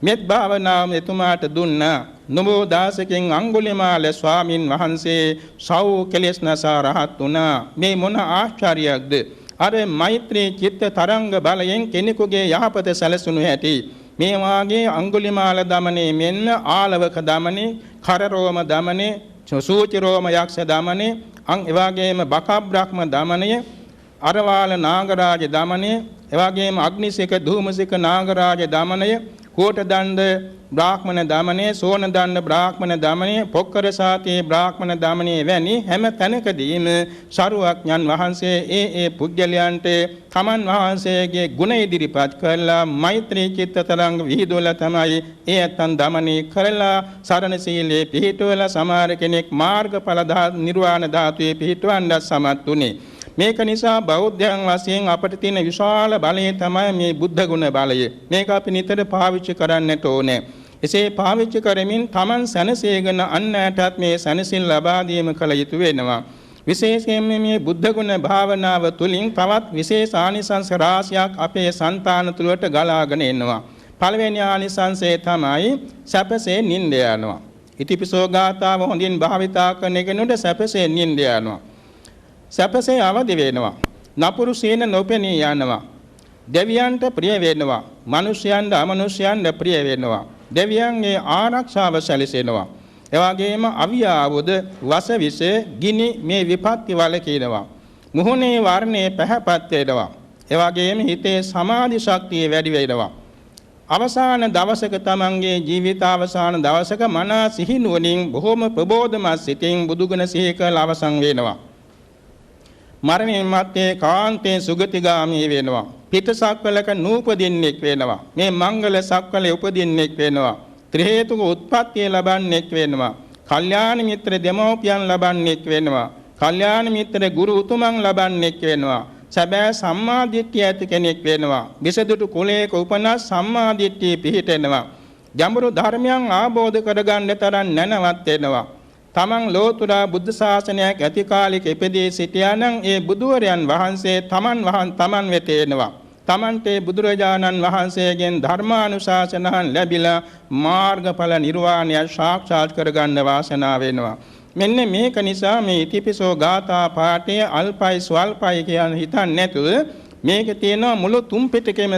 මෙත් භාවනාව එතුමාට දුන්නා. නමෝ දාසකෙන් අඟුලිමාල ස්වාමින් වහන්සේ සව් කෙලෙස් නසා රහත් වුණා. මේ මොන ආශ්චර්යයක්ද? අර මෛත්‍රී චිත්ත තරංග බලයෙන් කෙනෙකුගේ යහපත සැලසුණු ඇති. මේ වාගේ අඟුලිමාල දමනේ මෙන්න ආලවක දමනේ, කරරෝම දමනේ, සූචිරෝම යක්ෂ දමනේ, එවාගේම බකබ්‍රහ්ම දමනය, අරවාල නාගරාජ දමනය, එවාගේම අග්නිසික ධූමසික නාගරාජ දමනය, කෝටදණ්ඩ බ්‍රාහ්මණ දමනය, සෝනදණ්ඩ බ්‍රාහ්මණ දමනය, පොක්කර සාතේ බ්‍රාහ්මණ දමනය වැනි හැම තැනකදීම සරුවඥන් වහන්සේ ඒ පුද්ගලයන්ට තමන් වහන්සේගේ ගුණ ඉදිරිපත් කරලා මෛත්‍රී චිත්ත තරංග විහිදුවලා තමයි ඒ ඇත්තන් දමනය කරලා සරණ සීලේ පිහිටුවලා සමහර කෙනෙක් මාර්ගඵල නිර්වාණ ධාතුවේ පිහිටවන්න සමත් වුණේ. මේක නිසා බෞද්ධයන් වශයෙන් අපට තියෙන විශාල බලය තමයි මේ බුද්ධ ගුණ බලය. මේක අපි නිතර පාවිච්චි කරන්නට ඕනේ. එසේ පාවිච්චි කරමින් Taman සැනසීගෙන අන්නයටත් මේ සැනසීම ලබා දීම කළ යුතු වෙනවා. විශේෂයෙන්ම මේ බුද්ධ ගුණ භාවනාව තුළින් තවත් විශේෂ ආනිසංස රාශියක් අපේ సంతාන තුළට ගලාගෙන එනවා. පළවෙනි ආනිසංසය තමයි සැපසේ නිින්ද යනවා. ඉතිපිසෝ ගාථාව හොඳින් භාවිතා කරන කෙනෙකුට සැපසේ නිින්ද යනවා. සැපසේ අවදි වෙනවා. නපුරු සීන නොපෙනී යනවා. දෙවියන්ට ප්‍රිය වෙනවා. මිනිසයන්ට අමනුෂ්‍යයන්ට ප්‍රිය වෙනවා. දෙවියන්ගේ ආරක්ෂාව සැලසෙනවා. එවාගේම අවියාවුද වසවිස ගිනි මේ විපත්ති වලකිනවා. මුහුණේ වර්ණේ පැහැපත් වෙනවා. එවාගේම හිතේ සමාධි ශක්තිය වැඩි වෙනවා. අවසාන දවසක තමන්ගේ ජීවිත අවසාන දවසක මනස සිහිනුවණින් බොහොම ප්‍රබෝධමත් සිතින් බුදුගුණ සිහි කරලා අවසන් වෙනවා. මරණයන් මැත්තේ කාන්තේ සුගතිගාමී වෙනවා. පිටසක්වලක නූපදින්නෙක් වෙනවා. මේ මංගල සක්වලේ උපදින්නෙක් වෙනවා. ත්‍රි හේතුක උත්පත්තිය ලබන්නෙක් වෙනවා. කල්යාණ මිත්‍ර දෙමෝපියන් ලබන්නෙක් වෙනවා. කල්යාණ මිත්‍ර ගුරු උතුමන් ලබන්නෙක් වෙනවා. සැබෑ සම්මාදිට්ඨිය ඇති කෙනෙක් වෙනවා. විසදුටු කුලයක උපන සම්මාදිට්ඨිය පිහිටෙනවා. ජඹුරු ධර්මයන් ආબોධ කරගන්න තරම් නැනවත් වෙනවා. තමන් ලෝතුරා බුද්ධ ශාසනයක් ඇති කාලෙක ඉපදී සිටියානම් ඒ බුදුවරයන් වහන්සේ තමන් වෙත එනවා. තමන්ට බුදුරජාණන් වහන්සේගෙන් ධර්මානුශාසනහන් ලැබිලා මාර්ගඵල නිර්වාණය සාක්ෂාත් කරගන්න වාසනාව වෙනවා. මෙන්න මේක නිසා මේ ඉතිපිසෝ ගාථා පාඨයේ අල්පයි ස්වල්පයි කියන හිතන්නේ නැතුව මේක තියෙන මුළු තුන් පිටකෙම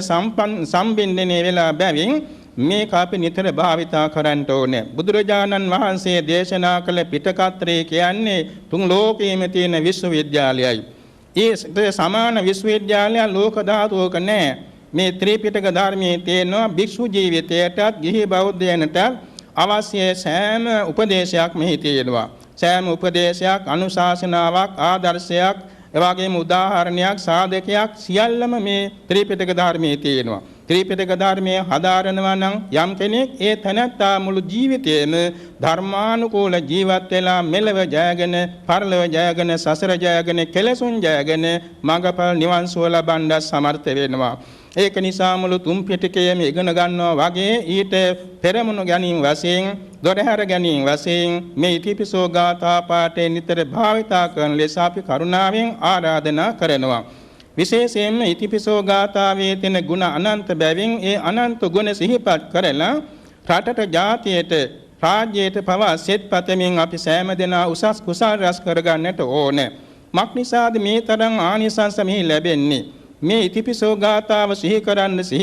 සම්බින්දනේ වෙලා බැවින් මේක අපි නිතර භාවිතා කරන්න ඕනේ. බුදුරජාණන් වහන්සේ දේශනා කළ පිටකත්‍රය කියන්නේ තුන් ලෝකයේම තියෙන විශ්වවිද්‍යාලයයි. ඒ සමාන විශ්වවිද්‍යාලය ලෝක ධාතුවක නැහැ. මේ ත්‍රිපිටක ධර්මයේ තියෙනවා භික්ෂු ජීවිතයටත් ගිහි බෞද්ධයන්ට අවශ්‍ය සෑම උපදේශයක් මෙහි තියෙනවා. සෑම උපදේශයක් අනුශාසනාවක් ආදර්ශයක් එවාගේම උදාහරණයක් සාධකයක් සියල්ලම මේ ත්‍රිපිටක ධර්මයේ තියෙනවා. ත්‍රිපිටක ධර්මයේ හදාරනවා නම් යම් කෙනෙක් ඒ තැනත්තා මුළු ජීවිතේම ධර්මානුකූල ජීවත් වෙලා මෙලව ජයගෙන පරලොව ජයගෙන සසර ජයගෙන කෙලසුන් ජයගෙන මඟපල් නිවන් සුව ලබන්න සමර්ථ වෙනවා. ඒක නිසා මුළු තුන් පිටකයේම ඉගෙන ගන්නවා වගේ ඊට පෙරමුණු ගැනීම වශයෙන් දොරහැර ගැනීම වශයෙන් මේ ඉතිපිසෝ ගාථා පාඨය නිතර භාවිතා කරන ලෙස අපි කරුණාවෙන් ආරාධනා කරනවා. විශේෂයෙන්ම ඉතිපිසෝ ගාථාවේ තියෙන ගුණ අනන්ත බැවින් ඒ අනන්ත ගුණ සිහිපත් කරලා රටට ජාතියට රාජ්‍යයට පවා සෙත් පතමින් අපි සෑම දෙනා උසස් කුසල් රැස් කරගන්නට ඕනේ. මක්නිසාද මේ තරම් ආනිසංස මෙහි ලැබෙන්නේ? මේ ඉතිපිසෝ ගාථාව සිහි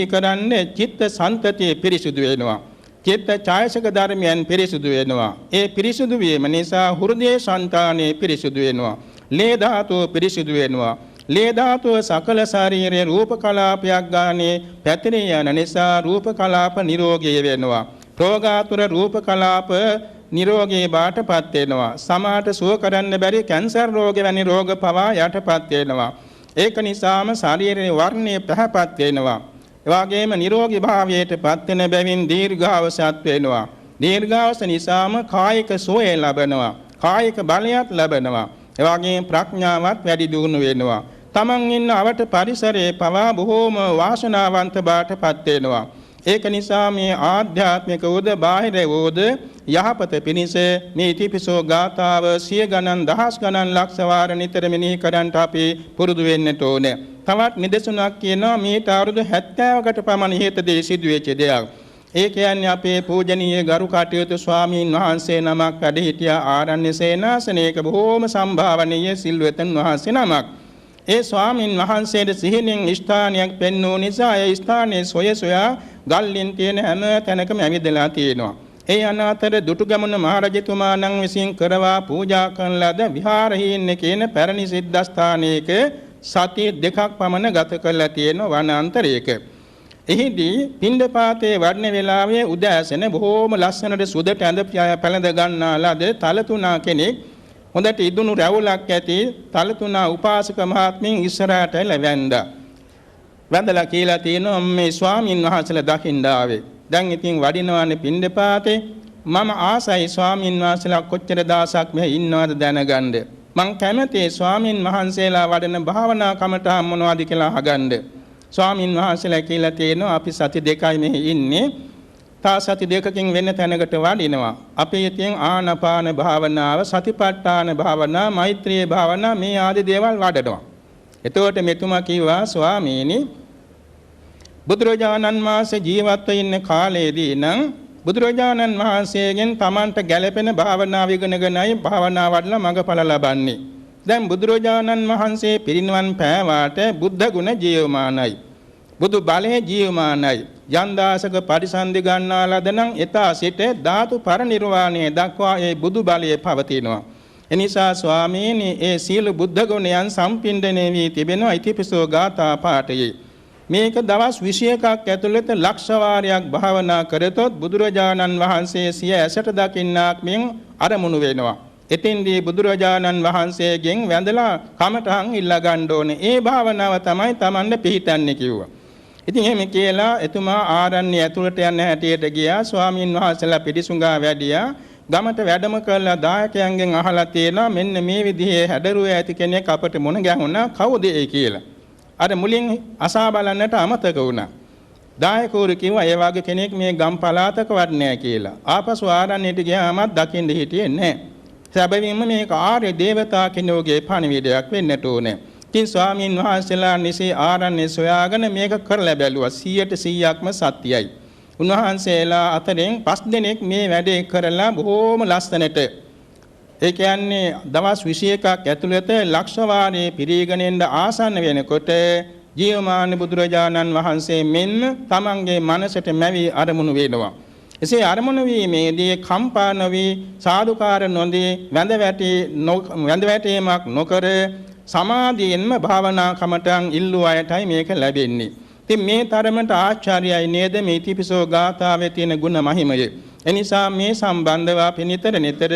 කරන්න චිත්ත සන්තතිය පිරිසුදු වෙනවා. චිත්ත ඡායසක ධර්මයන් පිරිසුදු වෙනවා. ඒ පිරිසුදු වීම නිසා හෘදේ సంతානෙ පිරිසුදු වෙනවා. ලේ ධාතුව පිරිසුදු වෙනවා. ලේ ධාතුව සකල ශරීරයේ රූප කලාපයක් ගානේ පැතිරී යන නිසා රූප කලාප නිරෝගී වෙනවා. රෝගාතුර රූප කලාප නිරෝගී බාටපත් වෙනවා. සමාට සුව කරන්න බැරි කැන්සර් රෝග වැනි රෝග පවා යටපත් වෙනවා. ඒක නිසාම ශරීරයේ වර්ණය පැහැපත් වෙනවා. එවාගේම නිරෝගී භාවයට පත් වෙන බැවින් දීර්ඝායසත් වෙනවා. දීර්ඝායස නිසාම කායික සුවය ලැබෙනවා. කායික බලයක් ලැබෙනවා. එවාගේම ප්‍රඥාවත් වැඩි දියුණු වෙනවා. තමන් ඉන්න අවට පරිසරයේ පවා බොහෝම වාසනාවන්ත බාටපත් වෙනවා. ඒක නිසා මේ ආධ්‍යාත්මික උද බාහිර උද යහපත පිණිස මේ ඉතිපිසෝ ගාථාව සිය ගණන් දහස් ගණන් ලක්ෂ වාර නිතර මෙනෙහි කරන්ට අපි පුරුදු වෙන්නට ඕනේ. තවත් නිදසුනක් කියනවා මේට අවුරුදු 70කට පමණ ඉහතදී සිදුවෙච්ච දෙයක්. ඒ කියන්නේ අපේ පූජනීය ගරු කටයුතු ස්වාමීන් වහන්සේ නමක් වැඩ සිටියා ආරණ්‍ය සේනාසනයක බොහෝම සම්භාවනීය සිල්වතන් වහන්සේ නමක්. ඒ ස්වාමින් වහන්සේට සිහිනෙන් ස්ථානයක් පෙන්වූ නිසා ඒ ස්ථානයේ සොයා ගල්ලින් තියෙන හැම තැනකම ඇවිදලා තියෙනවා. ඒ අනාතර දුටුගැමුණු මහරජතුමාණන් විසින් කරවා පූජා කරන ලද විහාරහීන කියන පැරණි සිද්ධාස්ථානයක සති දෙකක් පමණ ගත කරලා තියෙන වනාන්තරයක. එහිදී පින්ඩපාතේ වඩන වෙලාවේ උදෑසන බොහෝම ලස්සනට සුදට ඇඳ පැළඳ ගන්නා ලද තලතුණා කෙනෙක් හොඳට ඉදුණු රැවුලක් ඇති තලතුණා උපාසක මහත්මිය ඉස්සරහට ලැබැන්දා. වැඳලා කියලා තියෙනවා මේ ස්වාමින් වහන්සේලා දකින්න ආවේ. දැන් ඉතින් වඩිනවානේ පින්ඩපාතේ මම ආසයි ස්වාමින් වහන්සේලා කොච්චර දවසක් මෙහි ඉන්නවද දැනගන්න. මං කැමැති ස්වාමින් වහන්සේලා වඩන භාවනා කමටහන් මොනවද කියලා අහගන්න. ස්වාමින් වහන්සේලා කියලා තියෙනවා අපි සති දෙකයි මෙහි ඉන්නේ. තා සති දෙකකින් වෙන තැනකට වඩිනවා. අපි ඉතින් ආනාපාන භාවනාව, සතිපට්ඨාන භාවනා, මෛත්‍රී භාවනා මේ ආදී දේවල් වඩනවා. එතකොට මෙතුමා කිව්වා ස්වාමීනි බුදුරජාණන් වහන්සේ ජීවත්ව ඉන්න කාලයේදී නම් බුදුරජාණන් වහන්සේගෙන් Tamanට ගැළපෙන භාවනාව ඉගෙනගෙනයි භාවනා වඩලා මඟඵල ලබන්නේ. දැන් බුදුරජාණන් වහන්සේ පිරිනිවන් පෑවාට බුද්ධ ගුණ ජීවමානයි. බුදු බලය ජීවමානයි. යන්දාසක පරිසන්දි ගන්නා ලදනම් එතා සිට ධාතු පරිනිර්වාණය දක්වා ඒ බුදු බලය පවතිනවා. එනිසා ස්වාමීනි ඒ සීල බුද්ධ ගුණයන් සම්පින්දණය වී තිබෙනවා ඉතිපිසෝ ගාථා පාඨයේ. මේක දවස් 21ක් ඇතුළත ලක්ෂ වාරයක් භාවනා කරතොත් බුදුරජාණන් වහන්සේ සිය ඇසට දකින්නාක් මෙන් අරමුණු වෙනවා. එතින්දී බුදුරජාණන් වහන්සේගෙන් වැඳලා කමඨහන් ඉල්ලා ගන්න ඕනේ. ඒ භාවනාව තමයි Tamanne පිහිටන්නේ කිව්වා. ඉතින් එහෙම කියලා එතුමා ආරණ්‍ය ඇතුළට යන හැටියට ගියා. ස්වාමින් වහන්සේලා පිටිසුඟා වැඩියා. ගමට වැඩම කළා දායකයන්ගෙන් අහලා තියෙනවා මෙන්න මේ විදිහේ හැඩරුව ඇති කෙනෙක් අපට මුණ ගැහුණා කවුද ඒ කියලා. අර මුලින් අසා බලන්නට අමතක වුණා. දායකවරු කිව්වා ඒ වගේ කෙනෙක් මේ ගම් පළාතක වඩන්නේ කියලා. ආපසු ආරණ්‍යයට ගියාමත් දකින්න හිටියේ නැහැ. සැබවින්ම මේක ආර්ය දේවතා කෙනෙකුගේ පණිවිඩයක් වෙන්නට ඕනේ. ඉතින් ස්වාමීන් වහන්සේලා නිසි ආරණ්‍ය සොයාගෙන මේක කරලා බැලුවා 100%ක්ම සත්‍යයි. උන්වහන්සේලා අතරින් 5 දෙනෙක් මේ වැඩේ කරලා බොහෝම ලස්සනට ඒ කියන්නේ දවස් 21ක් ඇතුළත ලක්ෂ වාරයේ පිරීගෙනෙන්න ආසන්න වෙනකොට ජීවමාන බුදුරජාණන් වහන්සේ මෙන්න තමන්ගේ මනසට මැවි අරමුණු වෙනවා. එසේ අරමුණු වීමේදී කම්පා නොවි සාදුකාර නොදී වැඳ වැටීමක් නොකර සමාධියෙන්ම භාවනා කමටන් ඉල්ලු අයටයි මේක ලැබෙන්නේ. ඉතින් මේ තරමට ආචාර්යයි නේද මේ ඉතිපිසෝ ගාථාවේ තියෙන ගුණ මහිමය. එනිසා මේ සම්බන්ධව අපි නිතර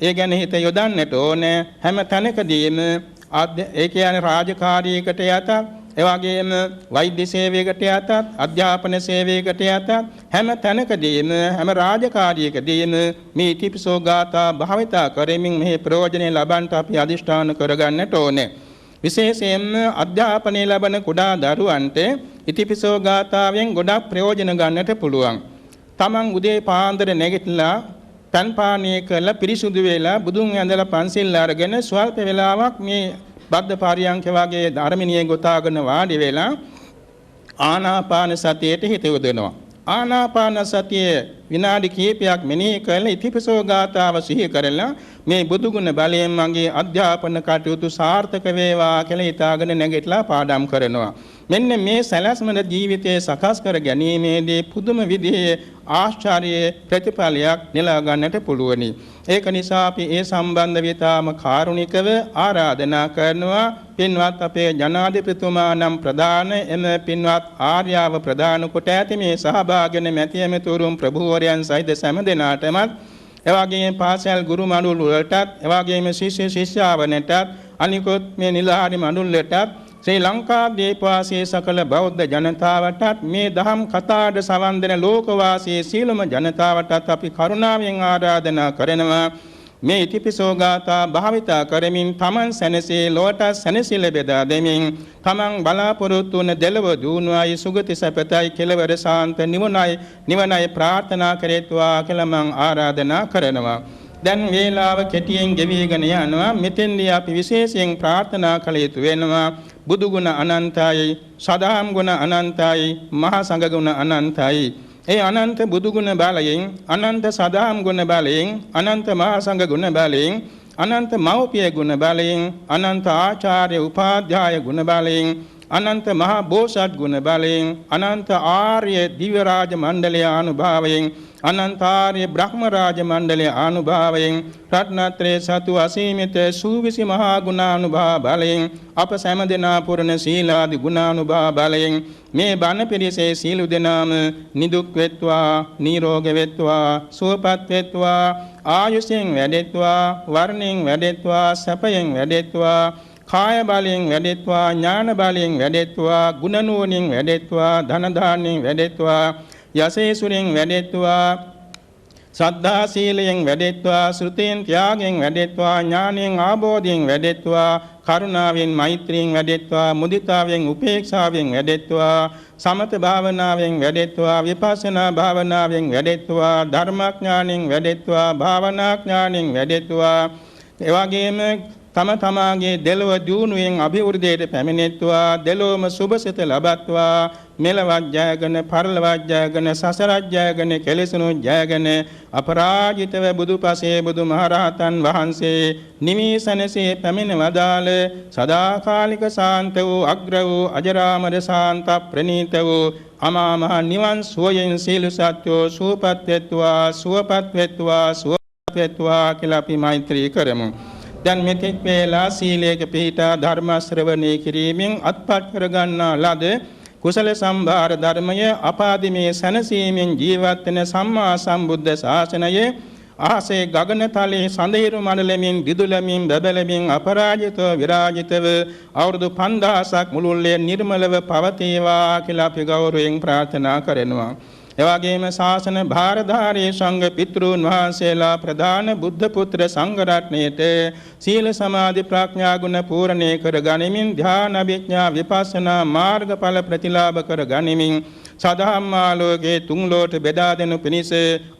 ඒ ගැන හිත යොදන්නට ඕනේ. හැම තැනකදීම ඒ කියන්නේ රාජකාරියකට යටත්, එවාගෙම වෛද්‍ය සේවයකට යටත්, අධ්‍යාපන සේවයකට යටත් හැම තැනකදීම හැම රාජකාරියකදීම මේ ඉතිපිසෝ ගාථා භාවිතා කරමින් මේ ප්‍රයෝජනෙ ලබන්නට අපි අදිෂ්ඨාන කරගන්නට ඕනේ. විශේෂයෙන්ම අධ්‍යාපනය ලබන කුඩා දරුවන්ට ඉතිපිසෝ ගාථාවෙන් ගොඩක් ප්‍රයෝජන ගන්නට පුළුවන්. තමන් උදේ පාන්දර නැගිටලා පන් පානය කරලා පිරිසුදු වෙලා බුදුන් ඇඳලා පන්සිල් අරගෙන ස්වල්ප වේලාවක් මේ බද්ධ පාරියංක වගේ ධර්මණියේ ගොතාගෙන වාඩි වෙලා ආනාපාන සතියට හිත යොදනවා. ආනාපාන සතිය විනාඩි කිහිපයක් මෙනෙහි කරලා ඉතිපිසෝ ගාථාව සිහි කරලා මේ බුදු ගුණ බලයෙන් මගේ අධ්‍යාපන කටයුතු සාර්ථක වේවා කියලා හිතාගෙන නැගිටලා පාඩම් කරනවා. මෙන්න මේ සැලැස්මන ජීවිතයේ සකස් කර ගැනීමේදී පුදුම විදිහේ ආශ්චර්ය ප්‍රතිඵලයක් නෙලා ගන්නට පුළුවනි. ඒක නිසා අපි ඒ සම්බන්ධ විතාම කාරුණිකව ආරාධනා කරනවා පින්වත් අපේ ජනාධිපතිතුමා නම් ප්‍රධාන එම පින්වත් ආර්යාව ප්‍රධාන කොට ඇති මේ සහභාගී වෙන මැතිඇමතුරුන් ප්‍රභූවරයන් සහිත සෑම දෙනාටමත් එවාගේම පාසල් ගුරු මණ්ඩල වලටත් එවාගේම ශිෂ්‍ය ශිෂ්‍යාවනටත් අනිකොත් මේ නිලධාරි මණ්ඩල වලටත් ශ්‍රී ලංකා දීපවාසී සකල බෞද්ධ ජනතාවටත් මේ දහම් කතාට සවන් දෙන ලෝකවාසී සීලම ජනතාවටත් අපි කරුණාවෙන් ආරාධනා කරනවා මේ ඉතිපිසෝ ගාථා භාවිතා කරමින් තමන් සැනසී ලොවට සැනසීල බෙදා දෙමින් තමන් බලාපොරොත්තු වන දෙලව දුණුවයි සුගති සැපතයි කෙලවර සාන්ත නිවනයි ප්‍රාර්ථනා කරේතුවා කියලා මම ආරාධනා කරනවා. දැන් වේලාව කෙටියෙන් ගෙවිගෙන යනවා. මෙතෙන්දී අපි විශේෂයෙන් ප්‍රාර්ථනා කළ යුතු වෙනවා බුදු ගුණ අනන්තයි, සදාම් ගුණ අනන්තයි, මහා සංඝ ගුණ අනන්තයි. ඒ අනන්ත බුදු ගුණ බලයෙන්, අනන්ත සදාම් ගුණ බලයෙන්, අනන්ත මහා සංඝ ගුණ බලයෙන් අනන්ත මෞපිය ගුණ බලයෙන්, අනන්ත ආචාර්ය උපාධ්‍යාය ගුණ බලයෙන්, අනන්ත මහා බෝසත් ගුණ බලයෙන්, අනන්ත ආර්ය දිව්‍ය රාජ මණ්ඩලයේ අනුභවයෙන්, අනන්ත ආර්ය බ්‍රහ්ම රාජ මණ්ඩලයේ අනුභවයෙන්, රත්නත්‍රේ සතු අසීමිත සූවිසි මහා ගුණානුභව බලයෙන්, අප සෑම දෙනා පුරණ සීලාදි ගුණානුභව බලයෙන් මේ බණ පිරිසේ සීල දෙනාම නිදුක් වෙත්වා, නිරෝග වෙත්වා, සුවපත් වෙත්වා, ආයුෂයෙන් වැඩෙත්වා, වර්ණයෙන් වැඩෙත්වා, සැපයෙන් වැඩෙත්වා, කාය බලයෙන් වැඩෙත්වා, ඥාන බලයෙන් වැඩෙත්වා, ගුණ නුවණින් වැඩෙත්වා, ධන දානයෙන් වැඩෙත්වා, යසේසුරෙන් වැඩෙත්වා, සද්ධා සීලයෙන් වැඩෙත්වා, ශ්‍රුතියෙන් ත්‍යාගයෙන් වැඩෙත්වා, ඥානයෙන් ආબોධයෙන් වැඩෙත්වා, කරුණාවෙන් මෛත්‍රියෙන් වැඩෙත්වා, මුදිතාවෙන් උපේක්ෂාවෙන් වැඩෙත්වා, සමත භාවනාවෙන් වැඩෙත්වා, විපස්සනා භාවනාවෙන් වැඩෙත්වා, ධර්මඥානෙන් වැඩෙත්වා, භාවනා ඥානෙන් වැඩෙත්වා, එවැගේම තම තමාගේ දෙලොව දියුණුවෙන් අභිවෘද්ධියට පැමිණෙත්වා, දෙලොවම සුභසිත ලබත්වා, මෙලවත් ජයගෙන, පරලොවත් ජයගෙන, සසරත් ජයගෙන, කෙලෙසුණු ජයගෙන, අපරාජිතව බුදුපසේ බුදුමහරහතන් වහන්සේ නිමිසනසේ පැමිණ වදාළ සදාකාලික ශාන්ත වූ, අග්‍ර වූ, අජරාමර ශාන්ත ප්‍රණීත වූ අමා මහ නිවන් සුවයෙන් සීල සත්‍යෝ සුවපත් වෙත්වා, සුවපත් වෙත්වා, සුවපත් වෙත්වා කියලා අපි මෛත්‍රී කරමු. දැන් මෙතෙක් වේලා සීලයක පිහිටා ධර්ම ශ්‍රවණය කිරීමෙන් අත්පත් කරගන්නා ලද කුසල සම්භාර ධර්මය අපාදිමේ සනසීමෙන් ජීවත් වෙන සම්මා සම්බුද්ධ ශාසනයේ ආසේ ගගනතලයේ සඳහිරු මණ්ඩලමින් දිදුලමින් බබලමින් අපරාජිතව විරාජිතව අවුරුදු 5000ක් මුළුල්ලේ නිර්මලව පවතිවා කියලා අපි ගෞරවයෙන් ප්‍රාර්ථනා කරනවා. එවැගේම ශාසන භාරධාරී සංඝ පිතෘන් වහන්සේලා ප්‍රධාන බුද්ධ පුත්‍ර සංඝ රත්නයේට සීල සමාධි ප්‍රඥා ගුණ පූර්ණේ කර ගනිමින් ධ්‍යාන අභිඥා විපස්සනා මාර්ගඵල ප්‍රතිලාභ කර ගනිමින් සදාම්මාලෝකේ තුන් ලෝට බෙදා දෙනු පිණිස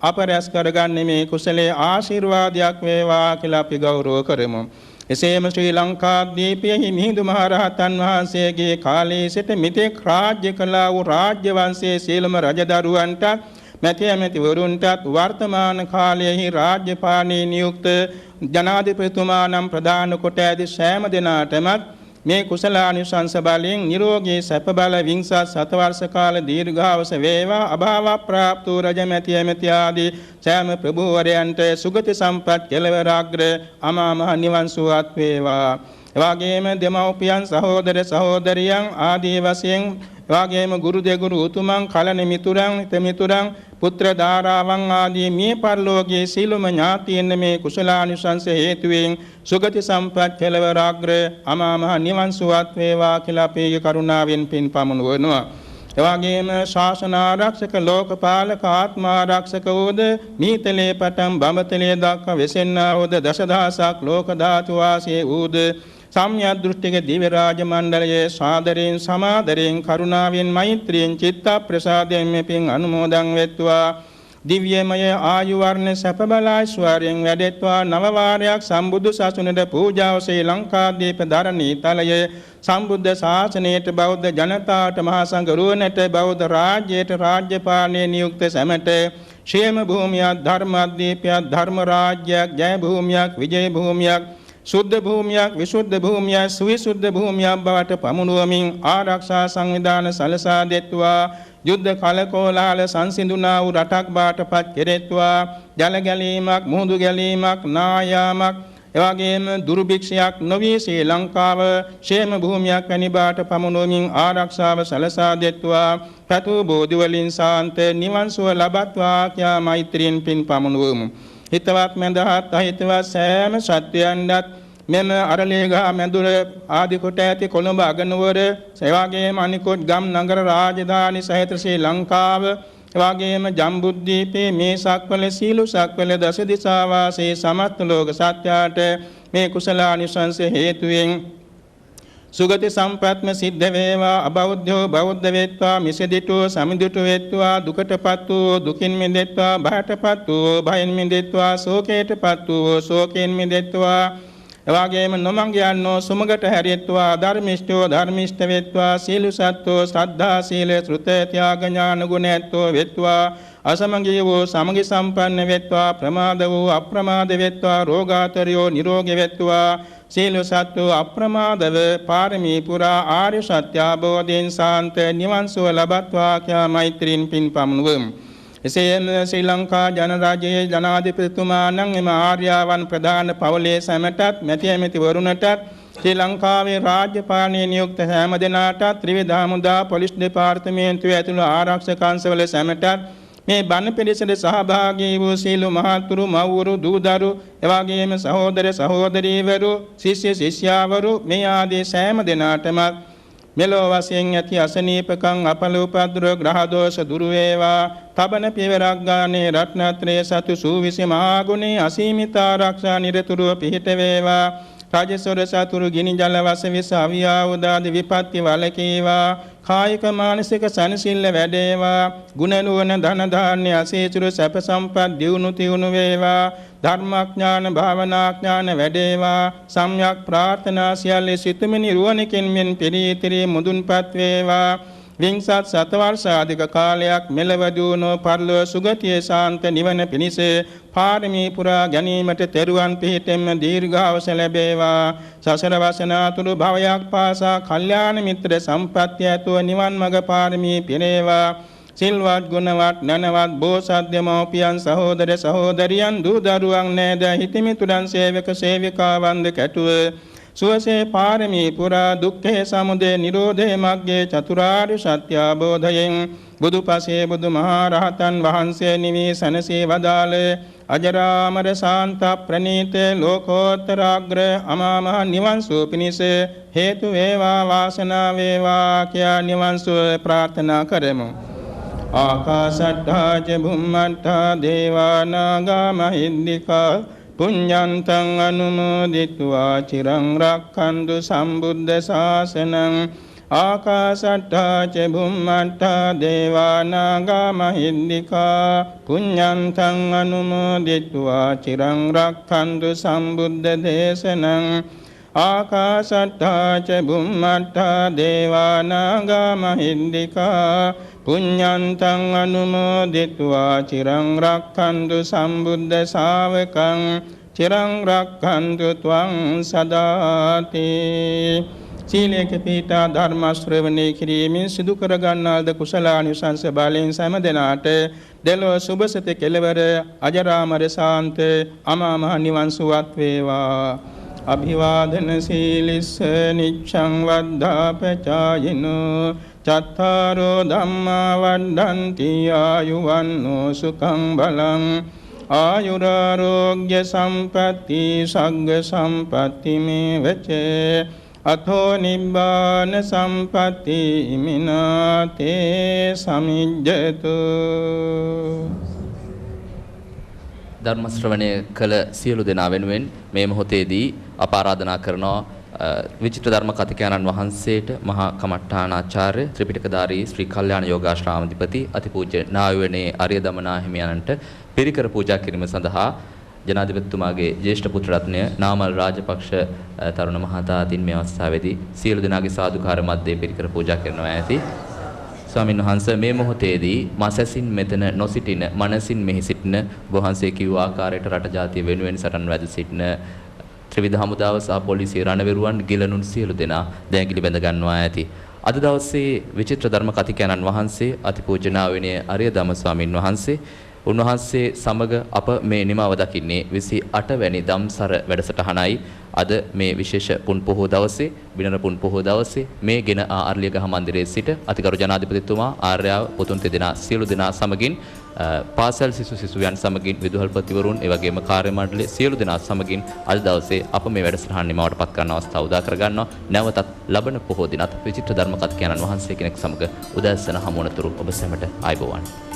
අප රැස් කරගන්නේ මේ කුසලයේ ආශිර්වාදයක් වේවා කියලා අපි ගෞරව කරමු. එසේම ශ්‍රී ලංකාද්වීපයේ මිහිඳු මහරහතන් වහන්සේගේ කාලයේ සිට මෙතෙක් රාජ්‍ය කළා වූ රාජ්‍ය වංශයේ සියලුම රජදරුවන්ට මැති ඇමතිවරුන්ටත් වර්තමාන කාලයේහි රාජ්‍ය පාලනයේ නියුක්ත ජනාධිපතිතුමා නම් ප්‍රදාන කොට ඇති සෑම දෙනාටම මේ කුසලානිසංස බලයෙන් නිරෝගී සැප බල විංසත් සතවර්ෂ කාල දීර්ඝායුෂ වේවා, අභාව ප්‍රාප්ත වූ රජමැති ඇමති ආදී සෑම ප්‍රභූවරයන්ට සුගති සම්පත් කෙලවර අග්‍ර අමා මහ නිවන් සුවත් වේවා. එවාගේම දෙමව්පියන් සහෝදර සහෝදරියන් ආදී වශයෙන් එවාගේම ගුරු දෙගුරු උතුමන් කලණ මිතුරන් හිතමිතුරන් පුත්‍ර ධාරාවන් ආදී මේ පරිලෝකයේ සීලම ඥාතීන් මේ කුසලානිසංස හේතුවෙන් සුගති සම්පත් කෙලවර අග්‍ර අමා මහ නිවන් සුවත් වේවා කියලා අපේ කරුණාවෙන් පින් පමුණුවනවා. එවාගේම ශාසන ආරක්ෂක ලෝකපාලක ආත්මාරක්ෂක වූද මීතලේ පටන් බඹතලේ දක්වා වෙසෙන්නා වූද දසදහසක් ලෝක ධාතු වාසී වූද සම්‍යක් දෘෂ්ටික දිව්‍ය රාජ මණ්ඩලයේ සාදරයෙන් සමාදරයෙන් කරුණාවෙන් මෛත්‍රියෙන් චිත්ත ප්‍රසාදයෙන් මෙපින් අනුමෝදන් වෙත්වා. දිව්‍යමය ආයු වර්ණ සැප බල ඓශ්වර්යයෙන් වැඩෙත්වා. නව වාරයක් සම්බුදු සසුනට පූජාව ශ්‍රී ලංකාදීප ධරණී තලයේ සම්බුද්ධ ශාසනයට බෞද්ධ ජනතාවට මහා සංඝ රුවනට බෞද්ධ රාජ්‍යයට රාජ්‍ය පාලනයේ නියුක්ත සැමට ക്ഷേම භූමියක් ධර්මාදීපයක් ධර්ම රාජ්‍යයක් ජය භූමියක් විජය භූමියක් සුද්ධ භූමියක් විසුද්ධ භූමියක් සුවිසුද්ධ භූමියක් බවට පමුණුවමින් ආරක්ෂා සංවිධාන සලසා දෙත්වා. යුද්ධ කලකෝලාහල සංසිඳුනා වූ රටක් බාටපත් කෙරෙත්වා. ජල ගැලීමක් මුහුදු ගැලීමක් නායාමක් එවැගේම දුර්භික්ෂයක් නොවී ශ්‍රී ලංකාව ക്ഷേම භූමියක් වැනි බාට පමුණුවමින් ආරක්ෂාව සලසා දෙත්වා. පැතු බෝධි වලින් සාන්ත නිවන් සුව ලබත්වා කියා මෛත්‍රියෙන් පින් පමුණුවමු. හිතවත් මඳහත් අහිතවත් සෑම සත්‍යයන්වත් මෙම අරලේගහ මැදුර ආදි කොට ඇති කොළඹ අගනුවර එවාගේම අනිකොත් ගම් නගර රාජධානි සහිත ශ්‍රී ලංකාව එවාගේම ජම්බුද්දීපේ මේ සක්වල සීලු සක්වල දස දිසා වාසී සමස්ත ලෝක සත්‍යයට මේ කුසලානිසංස හේතුවෙන් සුගති සම්ප්‍රාත්ම සිද්ධ වේවා. අබෞද්ධෝ බෞද්ධ වේත්වා. මිසදිටෝ සමිදිටෝ වේත්වා. දුකටපත් වූ දුකින් මිදෙත්වා. භයටපත් වූ භයෙන් මිදෙත්වා. ශෝකයටපත් වූ ශෝකයෙන් මිදෙත්වා. එවාගේම නොමඟ යන්නෝ සුමගට හැරෙත්වා. ධර්මිෂ්ඨෝ ධර්මිෂ්ඨ වේත්වා. සීල සත්ත්වෝ ශ්‍රද්ධා සීල ශ්‍රුත ත්‍යාග ඥාන ගුණ ඇත්තෝ වේත්වා. අසමගී වූ සමගි සම්පන්න වෙත්වා ප්‍රමාද වූ අප්‍රමාද වෙත්වා රෝගාතරයෝ නිරෝගී වෙත්වා සීල සත්ව අප්‍රමාදව පාරමී පුරා ආර්ය සත්‍ය අවබෝධයෙන් සාන්ත නිවන් සුව ලබත්වා කියා මෛත්‍රීන් පින් පමුණුවමු. එසේම ශ්‍රී ලංකා ජනරාජ්‍යයේ ජනාධිපතිතුමාණන් එම ආර්යවන් ප්‍රධාන පවුලේ සැමටත් මැති ඇමතිවරුණටත් ශ්‍රී ලංකාවේ රාජ්‍ය පාලනයේ නියුක්ත හැම දෙනාටත් ත්‍රිවිධ හමුදා පොලිස් දෙපාර්තමේන්තුව ඇතුළු ආරක්ෂක අංශවල සැමටත් මේ බණ පිළිසෙට සහභාගී වූ සීල මහතුරු මව්වරු දූදරු එවාගේම සහෝදර සහෝදරීවරු ශිෂ්‍ය ශිෂ්‍යාවරු මේ ආදී සෑම දෙනාටම මෙලොව වශයෙන් ඇති අසනීපකම් අපල උපද්දව ග්‍රහ දෝෂ දුරු වේවා. තබන පියවරක් ගානේ රත්නත්‍රයේ සතු සූවිසි මහා ගුණේ අසීමිත ආරක්ෂා නිරතුරුව පිහිට වේවා. රාජසොර සතුරු ගිනි ජල වස විස අවියා උදාද විපත්ති වලකීවා. කායික මානසික සනසිල්ල වැඩේවා. ගුණ නුවණ ධන ධාන්‍ය අසීතුරු සැප සම්පත් දියුණු තියුණු වේවා. ධර්මාඥාන භාවනාඥාන වැඩේවා. සම්‍යක් ප්‍රාර්ථනා සියල්ල සිතුමිනි රුවණකින් මෙන් පිරිතිරි මුදුන්පත් වේවා. විංසත් සතවර්ෂ අධික කාලයක් මෙලව දුණෝ පරලෝ සුගතිය ශාන්ත නිවන පිණිස පාරමී පුරා ගැනීමට තෙරුවන් පිහිටෙම දීර්ඝායුෂ ලැබේවා. සසර වසනාතුරු භවයක් පාසා කල්යාණ මිත්‍ර සම්පත්‍ය ඇතුව නිවන් මඟ පාරමී පිරේවා. සිල්වත් ගුණවත් නනවත් බෝසත් දෙමෝපියන් සහෝදර සහෝදරියන් දූ දරුවන් නෑද හිතමිතුරන් සේවක සේවිකාවන්ද කැටුව සුවසේ පාරමී පුරා දුක්ඛේ සමුදය නිරෝධේ මග්ගේ චතුරාර්ය සත්‍ය අවබෝධයෙන් බුදුපසේ බුදුමහා රහතන් වහන්සේ නිවී සනසේ වදාළ අජරාමර ශාන්ත ප්‍රණීත ලෝකෝත්තරාග්‍ර අමා මහ නිවන් සුව පිණිස හේතු වේවා වාසනාව වේවා කියා නිවන් සුව ප්‍රාර්ථනා කරමු. ආකාශට්ඨා ච බුම්මට්ඨා දේවා නාග මහින්దికා පුඤ්ඤන්තං අනුමෝදිත्वा චිරං රක්ඛන්තු සම්බුද්ධ ශාසනං. ආකාශට්ඨා ච බුම්මට්ඨා දේවා නාග මහින්దికා පුඤ්ඤන්තං අනුමෝදිත्वा චිරං රක්ඛන්තු සම්බුද්ධ දේශනං. ආකාශට්ඨා ච බුම්මට්ඨා දේවා නාග මහින්దికා පුඤ්ඤන්තං අනුමෝදිත्वा චිරං රක්ඛන්තු සම්බුද්ධ ශාවකං චිරං රක්ඛන්තු ත්වං සදාති. සීලේක පීඨා ධර්ම ශ්‍රවණේ කිරීමෙන් සිදු කර ගන්නාද කුසලානිසංස බලෙන් සෑම දෙනාට දෙලොව සුභසත කෙලවර අජරාමර ශාන්ත අමා මහ නිවන් සුවත් වේවා. අභිවාදන සීලිස්ස නිච්ඡං වද්ධාපචායිනෝ චත්තාරෝ ධම්මා වණ්ඩන්ති ආයුවන්නෝ සුඛං බලං ආයුරාරෝග්‍ය සම්පatti සග්ග සම්පatti මේවච අතෝ නිබ්බාන සම්පatti මිනාතේ සමිජ්ජතු. ධර්ම ශ්‍රවණය කළ සියලු දෙනා වෙනුවෙන් මේ මොහොතේදී අප ආරාධනා කරනවා විචිත්‍ර ධර්ම කතිකයන්න් වහන්සේට මහා කමඨානාචාර්ය ත්‍රිපිටකධාරී ශ්‍රී කල්යාණ යෝගාශ්‍රාමාධිපති අතිපූජ්‍ය නායවනේ අරිය දමනා හිමියන්ට පිරිකර පූජා කිරීම සඳහා ජනාධිපතිතුමාගේ ජ්‍යෙෂ්ඨ පුත්‍ර රත්නය නාමල් රාජපක්ෂ තරුණ මහතාදින් මේ අවස්ථාවේදී සියලු දෙනාගේ සාදුකාර මැද්දේ පිරිකර පූජා කරනවා ඇති. ස්වාමීන් වහන්සේ මේ මොහොතේදී මාසසින් මෙතන නොසිටින මනසින් මෙහි සිටින වහන්සේ කිව් ආකාරයට රට ජාතිය වෙනුවෙන් සටන් වැද සිටින ත්‍රිවිධ හමුදාව සහ පොලිසිය රණවිරුවන් ගිලනුන් සියලු දෙනා දැඟිලි බැඳ ගන්නවා ඇති. අද දවසේ විචිත්‍ර ධර්ම කතිකයන්න් වහන්සේ අතිපූජ්‍ය නාවිනය අරිය ධම්ම ස්වාමීන් වහන්සේ උන්වහන්සේ සමග අප මේ නිමාව දකින්නේ 28 වැනි දම්සර වැඩසටහනයි. අද මේ විශේෂ පුන් පොහෝ දවසේ බිනර පුන් පොහෝ දවසේ මේ ගෙන ආර්ලියගහ මන්දිරයේ සිට අතිගරු ජනාධිපතිතුමා ආර්යාව පොතුන් තෙදෙනා සියලු දෙනා සමගින් පාසල් සිසුයන් සමගින් විදුහල්පතිවරුන් ඒ වගේම කාර්ය මණ්ඩලයේ සියලු දෙනා සමගින් අද දවසේ අප මේ වැඩසටහන නිමවට පත් කරන අවස්ථාව උදා කර ගන්නවා. නැවතත් ලබන පොහෝ දිනත් විචිත්‍ර ධර්ම කතිකයන්න් වහන්සේ කෙනෙක් සමග උදැසන හමුවනතුරු ඔබ සැමට ආයුබෝවන්.